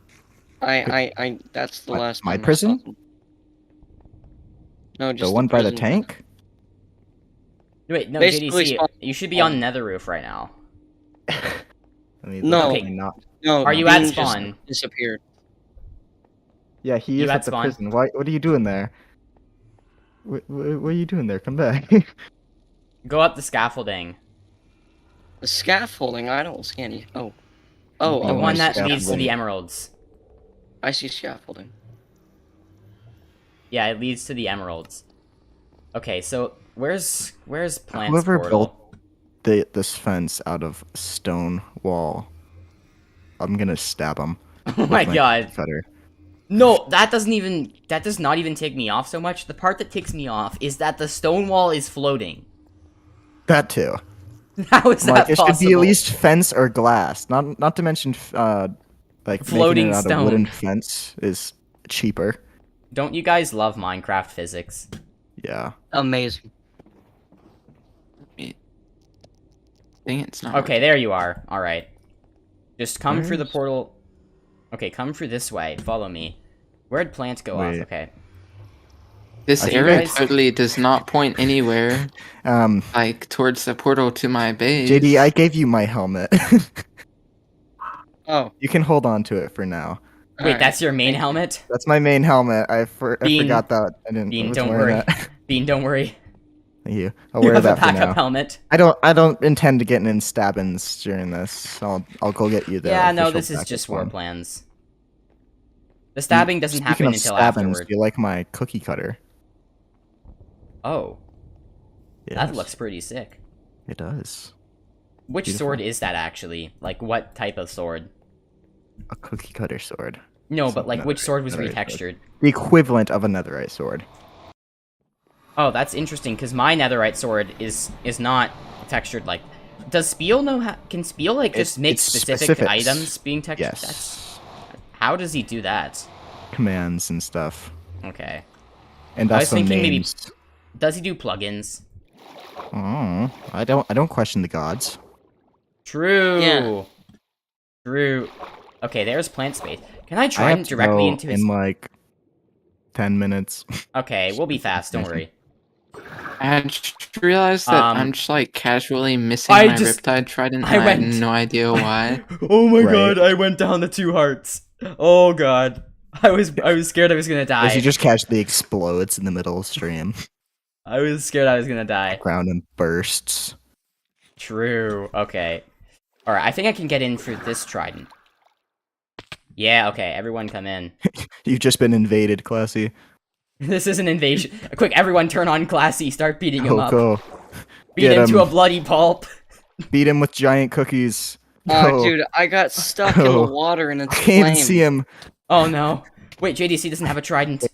bottom. I. That's the What, last. my time I saw prison? them. No, just The one by the prison. tank? Wait, no, Basically JDC. spawn- You should be on Nether Roof right now. I mean, No. definitely not. No. Are you at Dean just spawn? Disappeared. Yeah, he You is at at the spawn? prison. What are you doing there? What are you doing there? Come back. Go up the scaffolding. The scaffolding. I don't see any. Oh. The Oh. Oh, one I that see leads to scaffolding. the emeralds. I see scaffolding. Yeah, it leads to the emeralds. Okay, so where's Plant's Whoever portal? built this fence out of stone wall, I'm gonna stab him. Oh my god. Cutter. No, that does not even take me off so much. The part that takes me off is that the stone wall is floating. That too. How is Like that it possible? should be at least fence or glass. Not to mention like Floating making it out stone. of wooden fence is cheaper. Don't you guys love Minecraft physics? Yeah. Amazing. Dang it, it's not Okay, there you are. Alright. Just come through the Where's- portal. Okay, come through this way. Follow me. Where'd Plant go Wait. off? Okay. This I think area guys- totally does not point anywhere, like, towards the portal to my base. JD, I gave you my helmet. Oh. You can hold on to it for now. Wait, Alright, that's your main thank you. helmet? That's my main helmet. I Bean. forgot that. I didn't. Bean, I was don't wearing worry. that. Bean, don't worry. Thank you. I'll You wear have a that for backup now. helmet. I don't intend to get in stabbings during this. I'll go get you the Yeah, no, official this is backup just war one. plans. The stabbing doesn't Speaking happen of until stabbings, afterward. do you like my cookie cutter? Oh, Yes, that looks pretty sick. It does. Which Beautiful. sword is that actually? Like, what type of sword? A cookie cutter sword. No, It's but like, which netherite- sword was netherite sword. retextured? The equivalent of a netherite sword. Oh, that's interesting, because my netherite sword is not textured like... Does Spiel know how... Can Spiel, like, just make it's specific specifics. items being textured? Yes. How does he do that? Commands and stuff. Okay. And I was also thinking maybe- names. Does he do plugins? Oh, I don't question the gods. True! Yeah. True. Okay, there's plant space. Can I I try have and to directly go into his... in like 10 minutes. Okay, we'll be fast, don't worry. I just realized that Um, I'm just like casually missing I my just- Riptide Trident. I And I, have went- no idea why. Oh my Right. god, I went down the 2 hearts. Oh god. I was scared I was gonna As die. he just casually explodes in the middle of stream. I was scared I was gonna die. Ground and bursts. True. Okay. Alright, I think I can get in for this trident. Yeah, okay, everyone come in. You've just been invaded, Classy. This is an invasion. Quick, everyone turn on Classy, start beating him up. Go. Beat Get him to him. a bloody pulp. Beat him with giant cookies. Oh, Go. dude, I got stuck in the Oh. water and I it's can't even flames. see him. Oh no. Wait, JDC doesn't have a trident.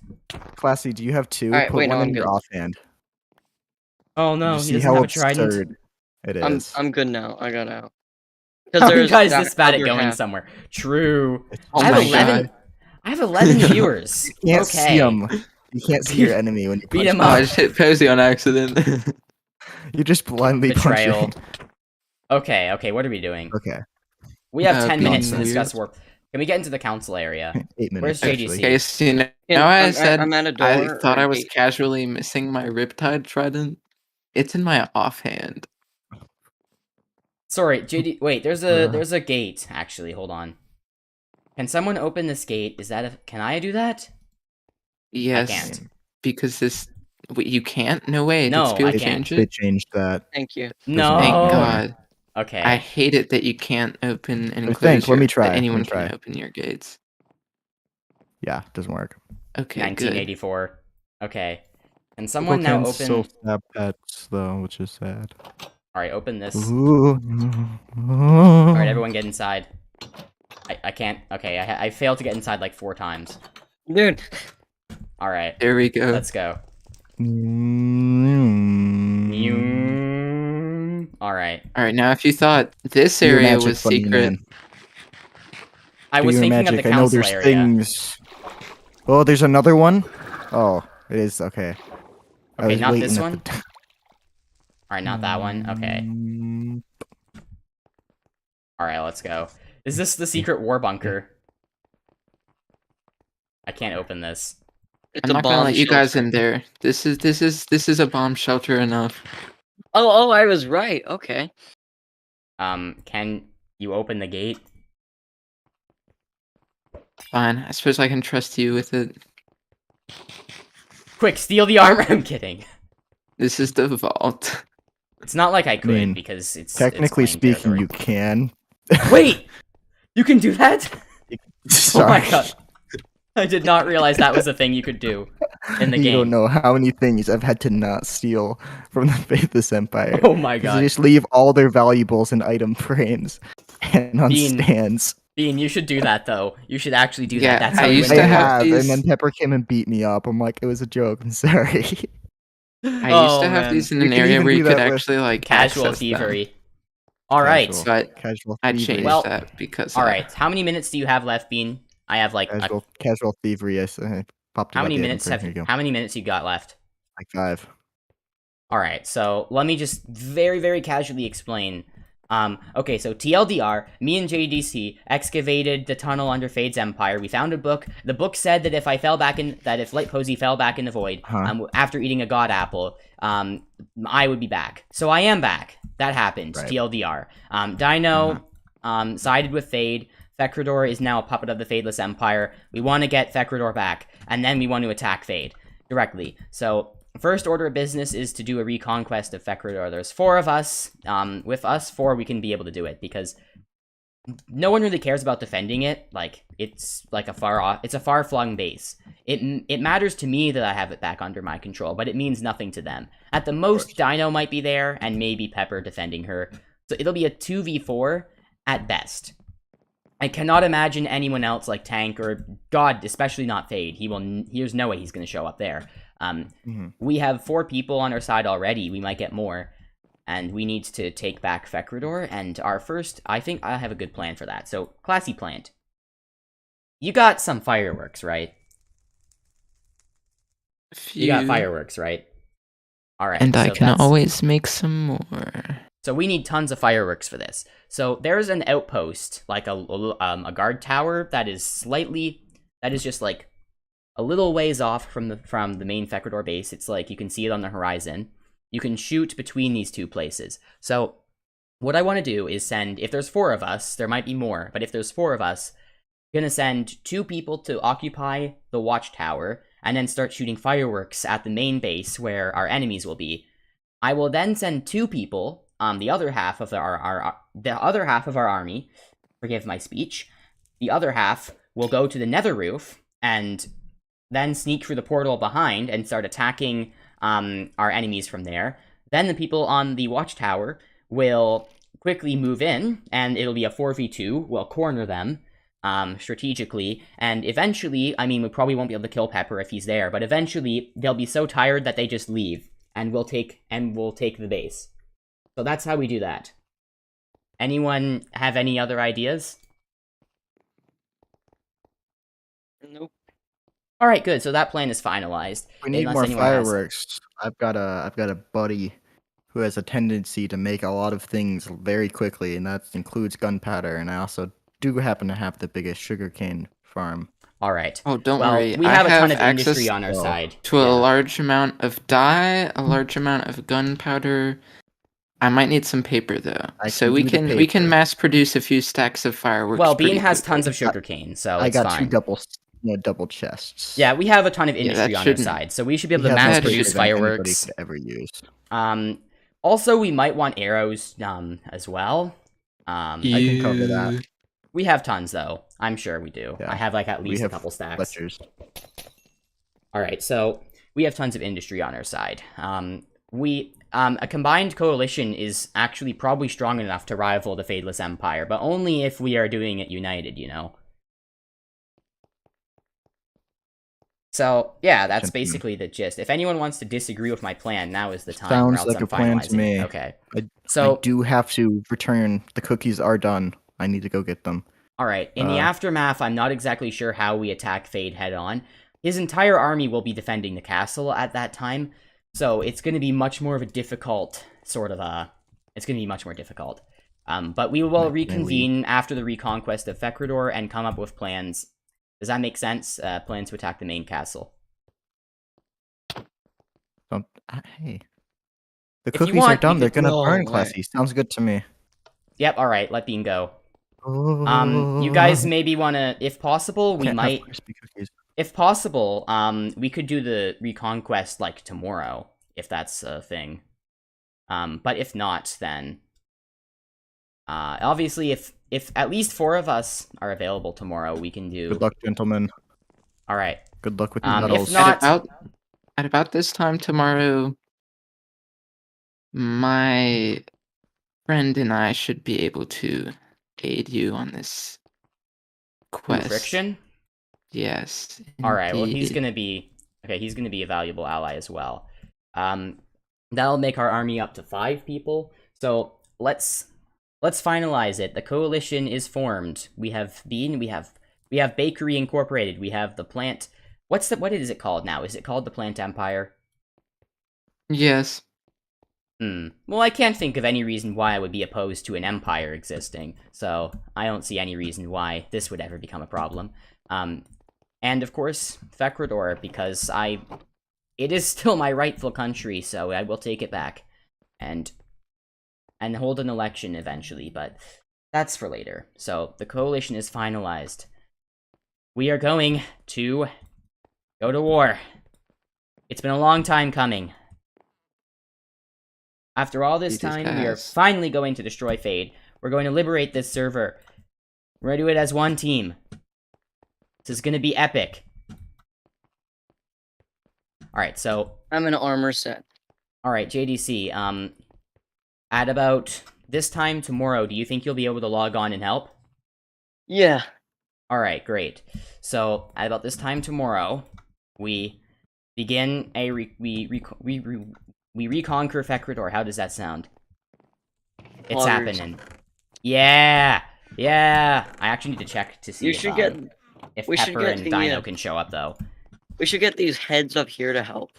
Classy, do you have 2? Alright, Put wait, no, one I'm in your good. offhand. Oh no, You he see doesn't how have a trident. absurd it I'm is. good now. I got out. How are you there's guys that this bad at other going half. somewhere? True. Oh I have my 11. god. I have 11 viewers. You can't okay. see him. You can't see your enemy when you Beat punch him Oh, I up. just hit Posey on accident. You're just blindly Betrayal. punching. Okay, what are we doing? Okay, We have 10 being minutes to weird. discuss warp. Can we get into the council area? 8 Where's minutes. JDC? actually. Okay, so now Yeah, I I'm- said I'm at a door I thought or I a was gate. casually missing my Riptide Trident. It's in my offhand. Sorry, JD. Wait, there's a gate. Actually, hold on. Can someone open this gate? Is that a? Can I do that? Yes, can't. because this. Wait, you can't? No way. No, Did Spiel I They- can't. change They it? changed that. Thank you. No. Thank Oh. God. Okay. I hate it that you can't open and I close think, let me your- try, that let me anyone try. can open your gates. Yeah, doesn't work. Okay, good. 1984. Okay. Can someone now People open? can still stab pets though, which is sad. All right, open this. Ooh. All right, everyone get inside. I can't. Okay, I failed to get inside like 4 times. Dude, All right, There we go. let's go. All right. Alright, now if you thought this Do your area magic, was bunny secret, man. I Do was your thinking magic. of the I know council there's area. things. Oh, there's another one. Oh, it is okay. I Okay, was not waiting this at one. the- All right, not that one. Okay. Mm, All right, let's go. Is this the secret war bunker? I can't open this. it's I'm a not gonna bomb let you guys shelter. in there. This is a bomb shelter enough. Oh, I was right. Okay. Can you open the gate? Fine, I suppose I can trust you with it. Quick, steal the armor. I'm kidding. This is the vault. It's not like I could mean, because it's Technically it's speaking, claimed you can. territory. Wait, you can do that? Sorry. Oh my god. I did not realize that was a thing you could do in the You game. don't know how many things I've had to not steal from the Faithless Empire. Oh my 'Cause god. They just leave all their valuables in item frames and on Bean. stands. Bean, you should do that though. You should actually do Yeah, that. That's I how you used win I to the have have, these- and then Pepper came and beat me up. I'm like, it was a joke. I'm sorry. I used Oh, to have man. these in You an can area even where do you could that with actually like casual access them. thievery. All right. Casual. But Casual I thievery. changed Well, that because All right. How many minutes do you have left, Bean? I have like Casual thievery. I popped it how out many the minutes item have frame. Here you go. how many minutes you got left? Like 5. All right, so let me just very, very casually explain. Okay, so TLDR, me and JDC excavated the tunnel under Fade's Empire. We found a book. The book said that if if Light Posey fell back in the void, after eating a god apple, I would be back. So I am back. That happened. Right. TLDR. Dino, sided with Fade. Fekrador is now a puppet of the Fadeless Empire. We want to get Fekrador back, and then we want to attack Fade directly. So, first order of business is to do a reconquest of Fekrador. There's 4 of us. With us 4, we can be able to do it, because no one really cares about defending it. Like, it's like it's a far-flung base. It matters to me that I have it back under my control, but it means nothing to them. At the most, Dino might be there, and maybe Pepper defending her. So it'll be a 2v4 at best. I cannot imagine anyone else like Tank or God, especially not Fade. There's no way he's going to show up there. We have 4 people on our side already. We might get more. And we need to take back Fekrador. And our first, I think I have a good plan for that. So, Classy Plant. You got some fireworks, right? You got fireworks, right? Alright. And so I can always make some more. So we need tons of fireworks for this. So there's an outpost, like a guard tower that is just like a little ways off from the main Fekrador base. It's like you can see it on the horizon. You can shoot between these 2 places. So what I want to do is send, if there's 4 of us, there might be more, but if there's 4 of us, I'm gonna send 2 people to occupy the watchtower and then start shooting fireworks at the main base where our enemies will be. I will then send 2 people. The other half of our army, forgive my speech, the other half will go to the nether roof and then sneak through the portal behind and start attacking our enemies from there. Then the people on the watchtower will quickly move in, and it'll be a 4v2. We'll corner them strategically, and eventually, I mean, we probably won't be able to kill Pepper if he's there, but eventually they'll be so tired that they just leave, and we'll take the base. So that's how we do that. Anyone have any other ideas? Nope. All right, good. So that plan is finalized. We need more fireworks. I've got a buddy who has a tendency to make a lot of things very quickly, and that includes gunpowder. And I also do happen to have the biggest sugarcane farm. All right. Oh, don't well, worry. We have a ton of access industry on our side. To a large amount of dye, a large amount of gunpowder. I might need some paper though, so we can mass produce a few stacks of fireworks. Well, Bean has tons of sugarcane, so I got fine. 2 double chests. Yeah, we have a ton of industry on our side, so we should be able to mass produce fireworks. Could ever use. Also, we might want arrows as well. I can cover that. We have tons though. I'm sure we do. Yeah. I have like at least a couple stacks. Fletchers. All right, so we have tons of industry on our side. A combined coalition is actually probably strong enough to rival the Fadeless Empire, but only if we are doing it united, you know? So, yeah, that's basically the gist. If anyone wants to disagree with my plan, now is the time. Sounds like a plan to me. Okay. I do have to return. The cookies are done. I need to go get them. Alright, in the aftermath, I'm not exactly sure how we attack Fade head-on. His entire army will be defending the castle at that time, so it's going to be much more of a difficult it's going to be much more difficult. But we will reconvene after the reconquest of Fekrador and come up with plans. Does that make sense? Plans to attack the main castle. Hey. The cookies are done. They're going to burn, Classy. Sounds good to me. Yep, alright, let Bean go. You guys maybe want to, if possible, we might... If possible, we could do the reconquest, like, tomorrow, if that's a thing. But if not, then... obviously, if at least 4 of us are available tomorrow, we can do... Good luck, gentlemen. Alright. Good luck with your medals. If not... At about this time tomorrow, my friend and I should be able to aid you on this quest. Friction? Yes. Alright, well, he's indeed. gonna be... Okay, he's gonna be a valuable ally as well. That'll make our army up to 5 people. So, let's finalize it. The coalition is formed. We have Bean, we have Bakery Incorporated, we have the plant... what is it called now? Is it called the Plant Empire? Yes. Well, I can't think of any reason why I would be opposed to an empire existing, so I don't see any reason why this would ever become a problem. And of course, Fekrador, because it is still my rightful country, so I will take it back. And hold an election eventually, but that's for later. So, the coalition is finalized. We are going to go to war. It's been a long time coming. After all this time, we are finally going to destroy Fade. We're going to liberate this server. We're going to do it as one team. This is going to be epic. Alright, so... I'm an armor set. Alright, JDC, at about this time tomorrow, do you think you'll be able to log on and help? Yeah. Alright, great. So, at about this time tomorrow, we begin a we reconquer Fekrador. How does that sound? It's Poggers. happening. Yeah! Yeah! I actually need to check to see if Pepper and Dino can show up, though. We should get these heads up here to help.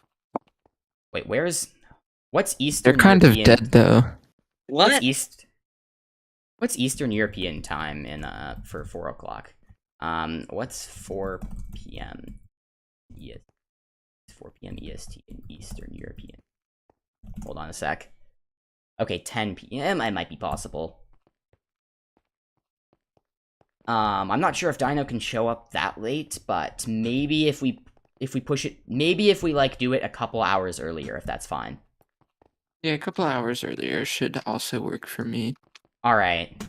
Wait, what's Eastern They're kind European? of dead, though. What? What's Eastern European time in for 4 o'clock? What's 4 p.m. EST? 4 p.m. EST in Eastern European. Hold on a sec. Okay, 10 p.m. I might be possible. I'm not sure if Dino can show up that late, but maybe if we push it, maybe if we like do it a couple hours earlier, if that's fine. Yeah, a couple hours earlier should also work for me. Alright.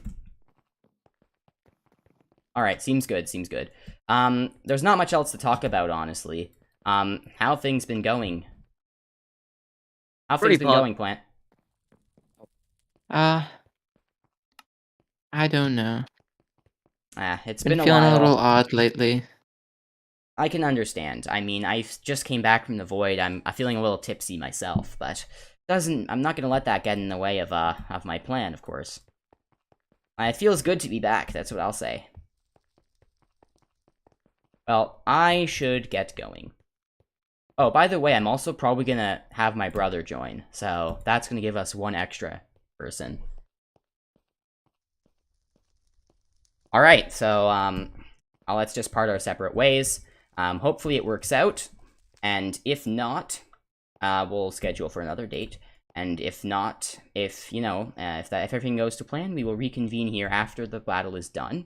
Alright, seems good, seems good. There's not much else to talk about, honestly. How things been going? How things been going, Plant? I don't know. It's been a feeling while. a little odd lately. I can understand. I mean, I just came back from the void. I'm feeling a little tipsy myself, but I'm not gonna let that get in the way of my plan, of course. It feels good to be back, that's what I'll say. Well, I should get going. Oh, by the way, I'm also probably gonna have my brother join, so that's gonna give us one extra person. Alright, so, let's just part our separate ways. Hopefully it works out, and if not, we'll schedule for another date. And if not, if everything goes to plan, we will reconvene here after the battle is done.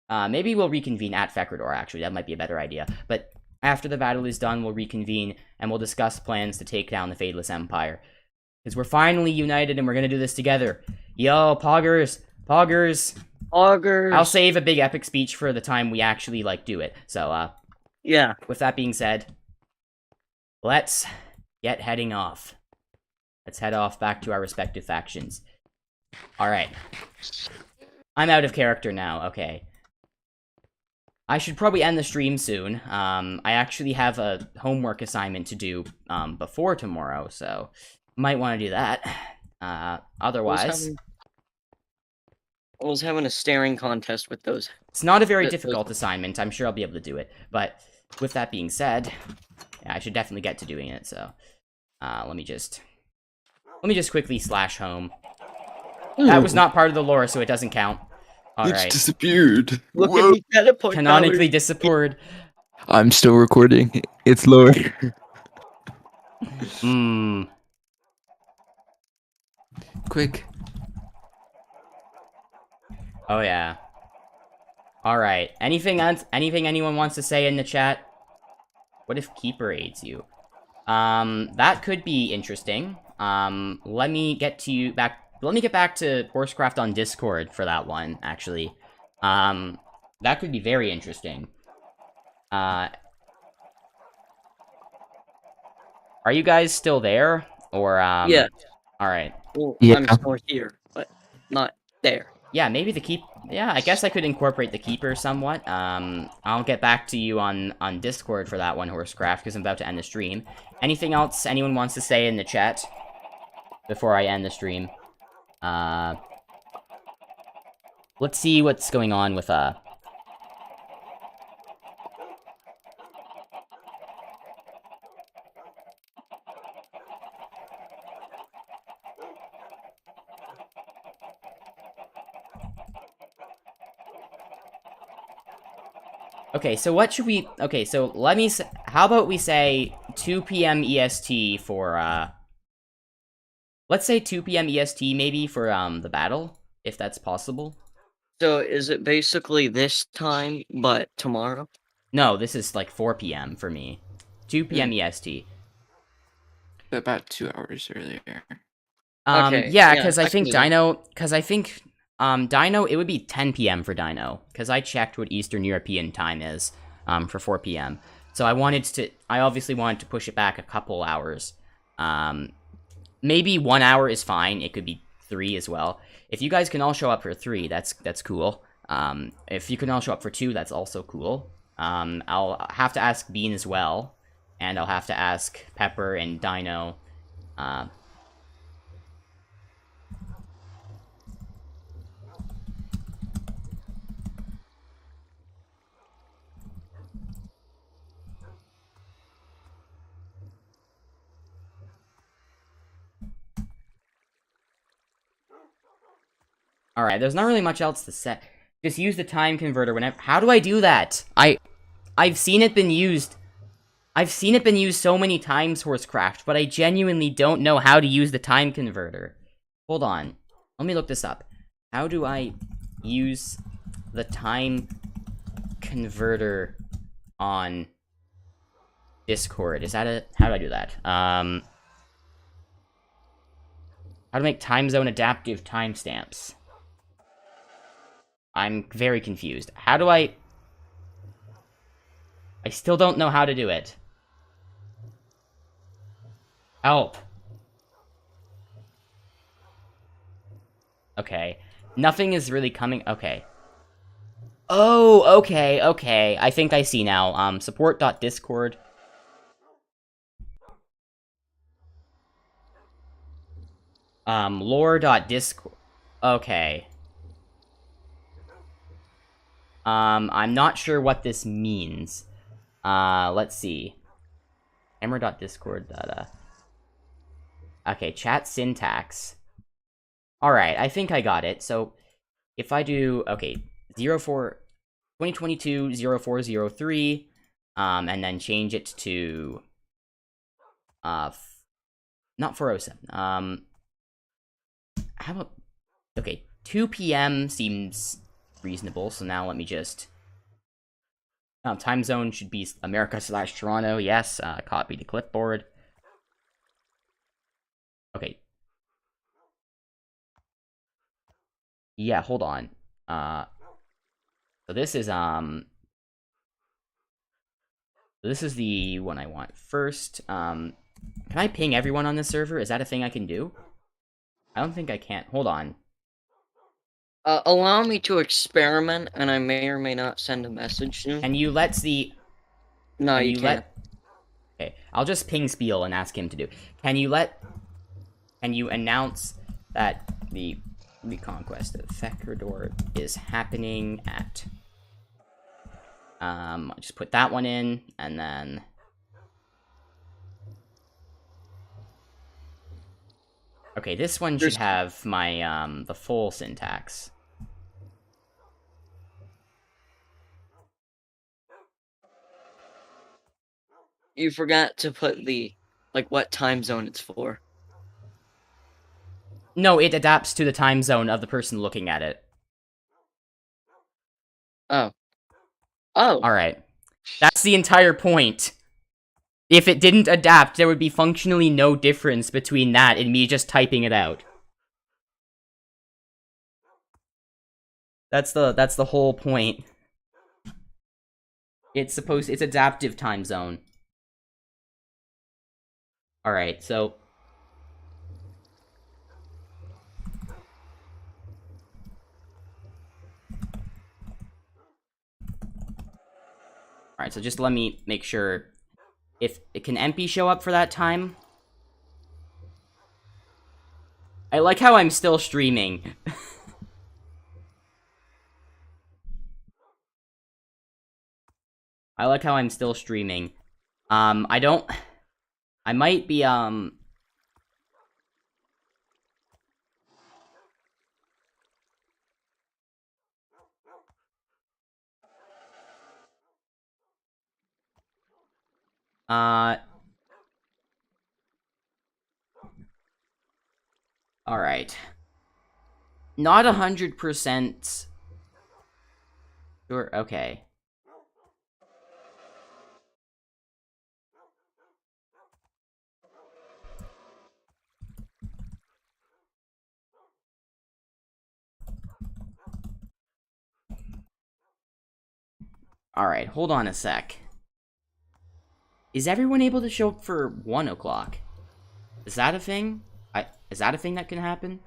Maybe we'll reconvene at Fekrador, actually, that might be a better idea. But after the battle is done, we'll reconvene, and we'll discuss plans to take down the Fadeless Empire. Because we're finally united, and we're gonna do this together. Yo, Poggers! Poggers! Poggers! I'll save a big epic speech for the time we actually, do it. So, yeah. With that being said, let's get heading off. Let's head off back to our respective factions. Alright. I'm out of character now, okay. I should probably end the stream soon. I actually have a homework assignment to do, before tomorrow, so might want to do that. Otherwise... I was having a staring contest with those. It's not a very difficult assignment. I'm sure I'll be able to do it. But with that being said, yeah, I should definitely get to doing it. So, let me just quickly slash home. That was not part of the lore, so it doesn't count. All right. Disappeared. Look at me teleport. Canonically disappeared. I'm still recording. It's lore. Quick. Oh yeah. Alright. Anything else? Anything anyone wants to say in the chat? What if Keeper aids you? That could be interesting. Let me get back to Horsecraft on Discord for that one, actually. That could be very interesting. Are you guys still there? Or, Yeah. Alright. Well, yeah. I'm still here, but not there. Yeah, maybe yeah, I guess I could incorporate the Keeper somewhat. I'll get back to you on Discord for that one, Horsecraft, because I'm about to end the stream. Anything else anyone wants to say in the chat before I end the stream? Let's see what's going on with, Okay, so what should we... Okay, so let me... How about we say 2 p.m. EST for, Let's say 2 p.m. EST, maybe, for, the battle, if that's possible. So is it basically this time, but tomorrow? No, this is like 4 p.m. for me. 2 p.m. EST. About 2 hours earlier. Okay, Yeah, yeah, because I I can think do that. Dino, it would be 10 p.m. for Dino, because I checked what Eastern European time is, for 4 p.m. So I obviously wanted to push it back a couple hours. Maybe 1 hour is fine, it could be 3 as well. If you guys can all show up for 3, that's cool. If you can all show up for 2, that's also cool. I'll have to ask Bean as well, and I'll have to ask Pepper and Dino, Alright, there's not really much else to say. Just use the time converter whenever— How do I do that? I've seen it been used. I've seen it been used so many times, Horsecraft, but I genuinely don't know how to use the time converter. Hold on. Let me look this up. How do I use the time converter on Discord? Is that it? How do I do that? How to make time zone adaptive timestamps? I'm very confused. How do I still don't know how to do it. Help. Okay. Nothing is really coming— Okay. Oh, okay. I think I see now. Support.discord. Lore.discord. Okay. I'm not sure what this means. Let's see. Hammer.discord. Okay, chat syntax. Alright, I think I got it. So, if I do, okay, 2022 0403, and then change it to, not 407, how about, okay, 2 p.m. seems reasonable, so now let me just, time zone should be America/Toronto, yes, copy to clipboard. Okay. Yeah, hold on. So this is the one I want first. Can I ping everyone on this server? Is that a thing I can do? I don't think I can. Hold on. Allow me to experiment, and I may or may not send a message soon. Can you let the... No, you can't. Okay, I'll just ping Spiel and ask him to do. Can you announce that the reconquest of Fekerdor is happening at... I'll just put that one in, and then... Okay, this one should have my, the full syntax. You forgot to put the, like, what time zone it's for. No, it adapts to the time zone of the person looking at it. Oh. Oh. Alright. That's the entire point. If it didn't adapt, there would be functionally no difference between that and me just typing it out. That's the whole point. It's adaptive time zone. Alright, so... Alright, so just let me make sure... Can MP show up for that time? I like how I'm still streaming. I like how I'm still streaming. I might be, Alright. Not 100%. Sure, okay. Alright, hold on a sec. Is everyone able to show up for 1 o'clock? Is that a thing? Is that a thing that can happen?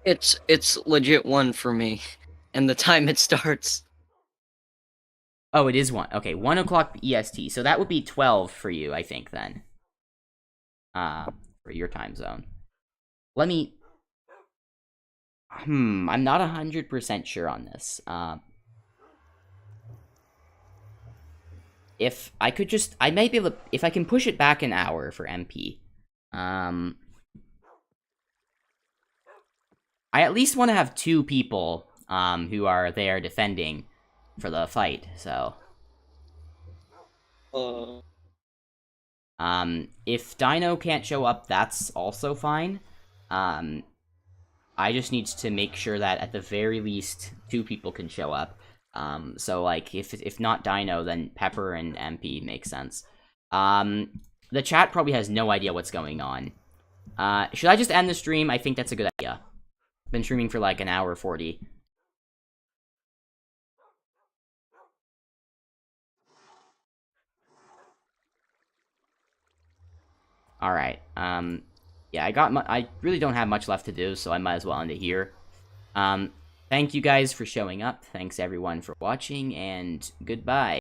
It's legit 1 for me, and the time it starts. Oh, it is 1. Okay, 1 o'clock EST. So that would be 12 for you, I think, then. For your time zone. Let me... I'm not 100% sure on this. If I could just... I might be able to... If I can push it back an hour for MP. I at least want to have 2 people, who are there defending for the fight, so... If Dino can't show up, that's also fine. I just need to make sure that at the very least 2 people can show up. So like if not Dino, then Pepper and MP makes sense. The chat probably has no idea what's going on. Should I just end the stream? I think that's a good idea. Been streaming for like an hour 40. Alright, yeah, I really don't have much left to do, so I might as well end it here. Thank you guys for showing up, thanks everyone for watching, and goodbye.